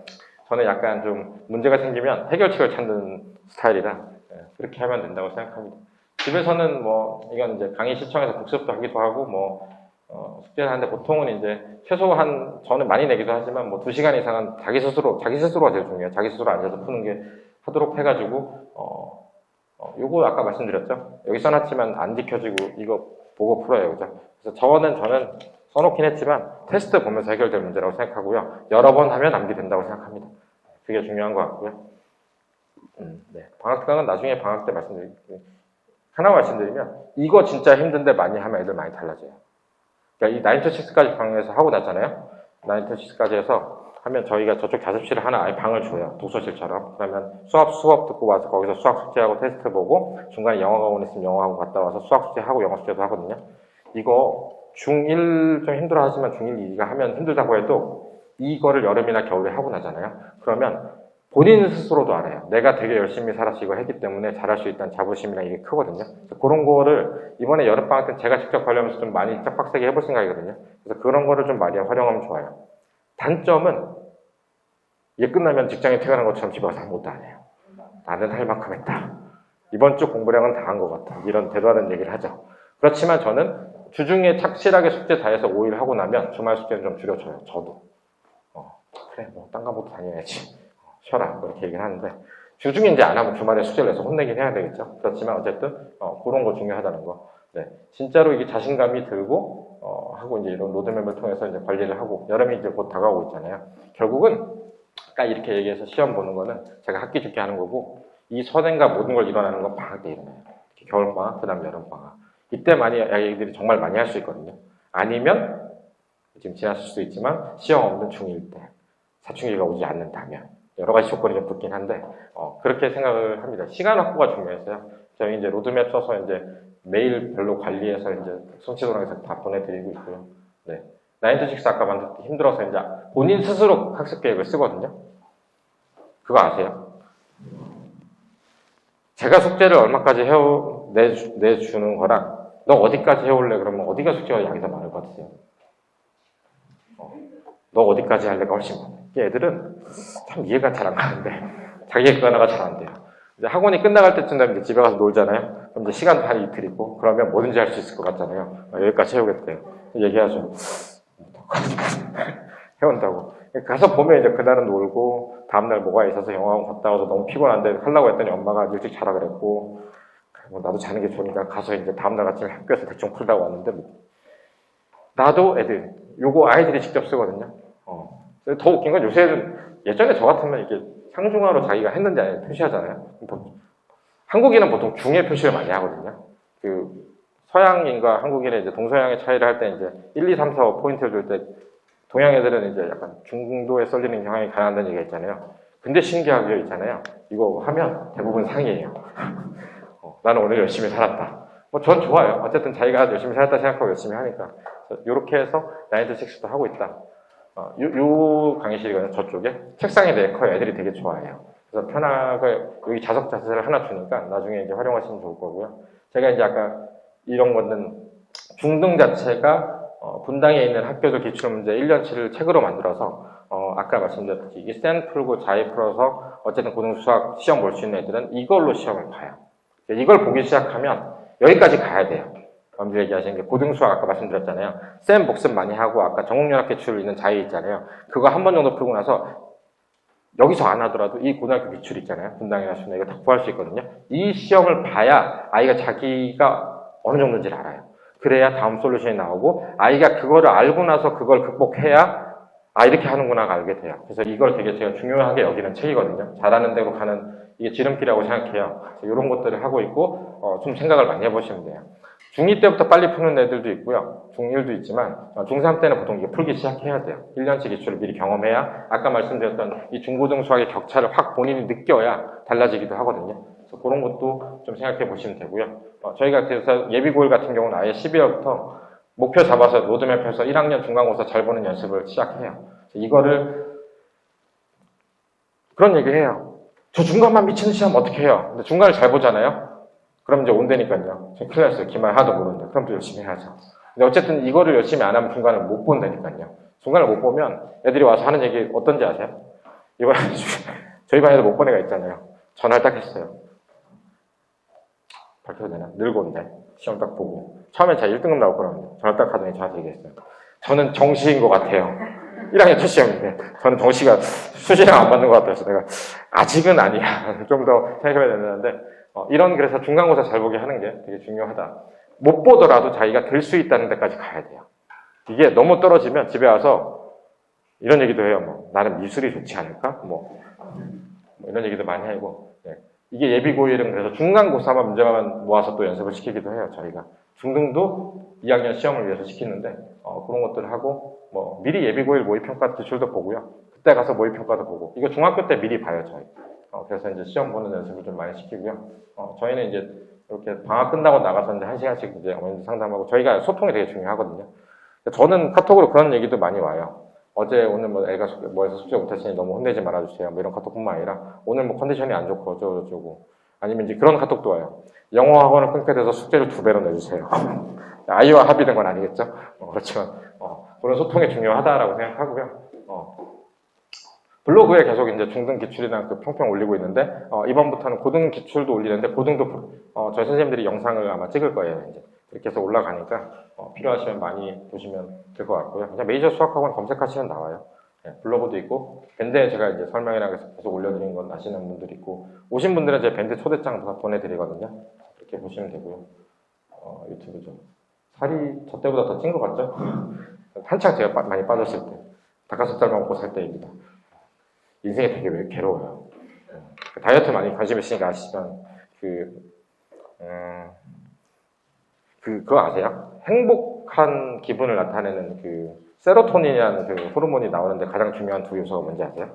A: 저는 약간 좀 문제가 생기면 해결책을 찾는 스타일이라 그렇게 하면 된다고 생각합니다. 집에서는 뭐 이건 이제 강의 시청에서 복습도 하기도 하고 숙제를 하는데 보통은 이제 최소한 저는 많이 내기도 하지만 뭐 2시간 이상은 자기 스스로가 제일 중요해요. 자기 스스로 앉아서 푸는 게 하도록 해가지고 요거 아까 말씀드렸죠? 여기 써놨지만 안 지켜지고 이거 보고 풀어요. 그죠? 그래서 저는 써놓긴 했지만 테스트 보면서 해결될 문제라고 생각하고요. 여러 번 하면 암기된다고 생각합니다. 그게 중요한 것 같고요. 네. 방학기간은 나중에 방학 때 말씀드릴게요. 하나 말씀드리면 이거 진짜 힘든데 많이 하면 애들 많이 달라져요. 그러니까 이 9 to 6까지 방에서 하고 났잖아요. 9 to 6까지 해서 하면 저희가 저쪽 자습실에 하나 아예 방을 줘요. 독서실처럼. 그러면 수업 듣고 와서 거기서 수학 숙제하고 테스트 보고 중간에 영어가 오는 있으면 영어하고 갔다 와서 수학 숙제하고 영어 숙제도 하거든요. 이거 중1 좀 힘들어 하지만 중1, 2가 하면 힘들다고 해도 이거를 여름이나 겨울에 하고 나잖아요. 그러면 본인 스스로도 알아요. 내가 되게 열심히 살아서 이걸 했기 때문에 잘할 수 있다는 자부심이랑 이게 크거든요. 그런 거를 이번에 여름방학 때 제가 직접 관리하면서 좀 많이 빡세게 해볼 생각이거든요. 그래서 그런 거를 좀 많이 활용하면 좋아요. 단점은 이게 끝나면 직장에 퇴근한 것처럼 집에 가서 아무것도 안 해요. 나는 할 만큼 했다. 이번 주 공부량은 다 한 것 같다. 이런 대도하는 얘기를 하죠. 그렇지만 저는 주중에 착실하게 숙제 다 해서 5일 하고 나면 주말 숙제는 좀 줄여줘요. 저도. 그래, 뭐 딴 과목도 다녀야지. 쉬어라. 그렇게 얘기를 하는데 주중에 이제 안 하면 주말에 숙제를 내서 혼내긴 해야 되겠죠. 그렇지만 어쨌든 그런 거 중요하다는 거. 네, 진짜로 이게 자신감이 들고 하고 이제 이런 로드맵을 통해서 이제 관리를 하고 여름이 이제 곧 다가오고 있잖아요. 결국은 아까 이렇게 얘기해서 시험 보는 거는 제가 학기 죽게 하는 거고 이 선행과 모든 걸 일어나는 건 방학 때 일어나요. 겨울방학, 그 다음 여름방학. 이때 많이 아이들이 정말 많이 할 수 있거든요. 아니면 지금 지났을 수도 있지만 시험 없는 중1 때 사춘기가 오지 않는다면 여러 가지 조건이 좀 붙긴 한데 그렇게 생각을 합니다. 시간 확보가 중요해서요. 저희 이제 로드맵 써서 이제 매일별로 관리해서 이제 성취도랑에서 다 보내드리고 있고요. 네. 9 to 6 아까 만들 때 힘들어서 이제 본인 스스로 학습 계획을 쓰거든요. 그거 아세요? 제가 숙제를 얼마까지 내주는 거랑 너 어디까지 해올래? 그러면 어디가 숙제가 양이 더 많을 것 같으세요? 너 어디까지 할래가 훨씬 많아요. 애들은 참 이해가 잘 안 가는데 자기 객관화가 잘 안 돼요. 이제 학원이 끝나갈 때쯤 되면 이제 집에 가서 놀잖아요. 그럼 이제 시간도 한 이틀 있고 그러면 뭐든지 할 수 있을 것 같잖아요. 여기까지 해오겠대요. 얘기하죠. 해온다고. 가서 보면 이제 그날은 놀고 다음날 뭐가 있어서 영화관 갔다 와서 너무 피곤한데 하려고 했더니 엄마가 일찍 자라 그랬고 뭐 나도 자는 게 좋으니까 가서 이제 다음날 아침에 학교에서 대충 풀다가 왔는데 나도 애들 요거 아이들이 직접 쓰거든요. 더 웃긴 건 요새는 예전에 저 같으면 이렇게 상중하로 자기가 했는지 아닌지 표시하잖아요. 한국인은 보통 중에 표시를 많이 하거든요. 그 서양인과 한국인의 이제 동서양의 차이를 할 때 이제 1, 2, 3, 4, 5 포인트를 줄 때 동양 애들은 이제 약간 중도에 썰리는 경향이 강한다는 얘기가 있잖아요. 근데 신기하게 있잖아요. 이거 하면 대부분 상이에요. 나는 오늘 열심히 살았다. 뭐 전 좋아요. 어쨌든 자기가 열심히 살았다 생각하고 열심히 하니까. 이렇게 해서 9to6도 하고 있다. 요 강의실이거든요. 저쪽에. 책상이 되게 커요. 애들이 되게 좋아해요. 그래서 편하게 여기 자석 자세를 하나 주니까 나중에 이제 활용하시면 좋을 거고요. 제가 이제 아까 이런 거는 중등 자체가 분당에 있는 학교들 기출문제 1년치를 책으로 만들어서 아까 말씀드렸듯이 이게 센 풀고 자위 풀어서 어쨌든 고등 수학 시험 볼 수 있는 애들은 이걸로 시험을 봐요. 이걸 보기 시작하면 여기까지 가야 돼요. 먼저 얘기하시는 게 고등 수학 아까 말씀드렸잖아요. 쌤 복습 많이 하고 아까 전국연합 기출 있는 자위 있잖아요. 그거 한 번 정도 풀고 나서 여기서 안 하더라도 이 고등학교 기출 있잖아요. 분당이나 수능 이거 다 구할 수 있거든요. 이 시험을 봐야 아이가 자기가 어느 정도인지를 알아요. 그래야 다음 솔루션이 나오고 아이가 그거를 알고 나서 그걸 극복해야 이렇게 하는구나가 알게 돼요. 그래서 이걸 되게 제가 중요하게 여기는 책이거든요. 잘하는 대로 가는 이게 지름길이라고 생각해요. 이런 것들을 하고 있고 좀 생각을 많이 해보시면 돼요. 중2 때부터 빨리 푸는 애들도 있고요. 중1도 있지만 중3 때는 보통 이게 풀기 시작해야 돼요. 1년치 기출을 미리 경험해야 아까 말씀드렸던 이 중고등 수학의 격차를 확 본인이 느껴야 달라지기도 하거든요. 그래서 그런 것도 좀 생각해 보시면 되고요. 저희가 그래서 예비고일 같은 경우는 아예 12월부터 목표 잡아서 로드맵해서 1학년 중간고사 잘 보는 연습을 시작해요. 이거를 그런 얘기 해요. 저 중간만 미치는 시험 어떻게 해요? 근데 중간을 잘 보잖아요. 그럼 이제 온다니까요. 저 큰일 났어요. 기말 하나도 모르는데. 그럼 또 열심히 해야죠. 근데 어쨌든 이거를 열심히 안 하면 중간을 못 본다니까요. 중간을 못 보면 애들이 와서 하는 얘기 어떤지 아세요? 이걸 저희 반에도 못 본 애가 있잖아요. 전화를 딱 했어요. 밝혀도 되나? 늙었는데. 시험 딱 보고. 처음엔 제가 1등급 나올 거라고 전화 딱 하더니 저한테 얘기했어요. 저는 정시인 것 같아요. 1학년 첫 시험인데 저는 정시가 수시랑 안 맞는 것 같아서 내가 아직은 아니야. 좀 더 생각해봐야 되는데 이런 그래서 중간고사 잘 보게 하는 게 되게 중요하다. 못 보더라도 자기가 될 수 있다는 데까지 가야 돼요. 이게 너무 떨어지면 집에 와서 이런 얘기도 해요. 뭐 나는 미술이 좋지 않을까? 뭐 이런 얘기도 많이 하고 이게 예비고일은 그래서 중간고사만 문제만 모아서 또 연습을 시키기도 해요. 저희가 중등도 2학년 시험을 위해서 시키는데 그런 것들을 하고 뭐 미리 예비고일 모의평가 기출도 보고요. 그때 가서 모의평가도 보고 이거 중학교 때 미리 봐요. 저희. 그래서 이제 시험 보는 연습을 좀 많이 시키고요. 저희는 이제 이렇게 방학 끝나고 나가서 이제 1시간씩 이제 어머니들 상담하고 저희가 소통이 되게 중요하거든요. 저는 카톡으로 그런 얘기도 많이 와요. 어제 오늘 뭐 애가 뭐해서 숙제 못했으니 너무 혼내지 말아주세요. 뭐 이런 카톡뿐만 아니라 오늘 뭐 컨디션이 안 좋고 어쩌고저쩌고 아니면 이제 그런 카톡도 와요. 영어 학원을 끊게 돼서 숙제를 2배로 내주세요. 아이와 합의된 건 아니겠죠? 그렇지만 그런 소통이 중요하다라고 생각하고요. 블로그에 계속 이제 중등 기출이나 그 평평 올리고 있는데 이번부터는 고등 기출도 올리는데 고등도 저희 선생님들이 영상을 아마 찍을 거예요. 이제 이렇게 해서 올라가니까 필요하시면 많이 보시면 될 것 같고요. 그냥 메이저 수학학원 검색하시면 나와요. 블로그도 있고 밴드에 제가 이제 설명이랑 계속 올려드린 건 아시는 분들 있고 오신 분들은 제 밴드 초대장 다 보내드리거든요. 이렇게 보시면 되고요. 유튜브 좀 살이 저 때보다 더 찐 것 같죠? 한창 제가 많이 빠졌을 때 닭가슴살만 먹고 살 때입니다. 인생이 되게 왜 괴로워요. 다이어트 많이 관심 있으니까 아시지만 그거 아세요? 행복한 기분을 나타내는 그 세로토닌이라는 그 호르몬이 나오는데 가장 중요한 두 요소가 뭔지 아세요?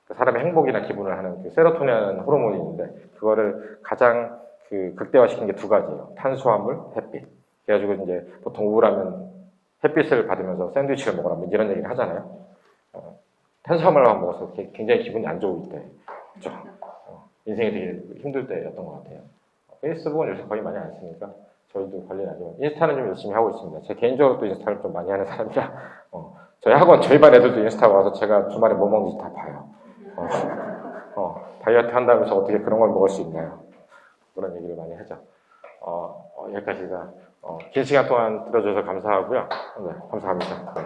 A: 그 사람의 행복이나 기분을 하는 그 세로토닌이라는 호르몬이 있는데 그거를 가장 그 극대화시킨 게 2가지예요. 탄수화물, 햇빛. 그래가지고 이제 보통 우울하면 햇빛을 받으면서 샌드위치를 먹으라 뭐 이런 얘기를 하잖아요. 탄수화물만 먹어서 굉장히 기분이 안 좋을 때, 그렇죠? 인생이 되게 힘들 때였던 것 같아요. 페이스북은 요새 거의 많이 안 쓰니까 저희도 관리는 하지만 인스타는 좀 열심히 하고 있습니다. 제 개인적으로 또 인스타를 좀 많이 하는 사람이라 저희 학원 저희 반 애들도 인스타 와서 제가 주말에 뭐 먹는지 다 봐요. 다이어트 한다면서 어떻게 그런 걸 먹을 수 있나요? 그런 얘기를 많이 하죠. 여기까지가 긴 시간 동안 들어줘서 감사하고요. 네, 감사합니다. 네.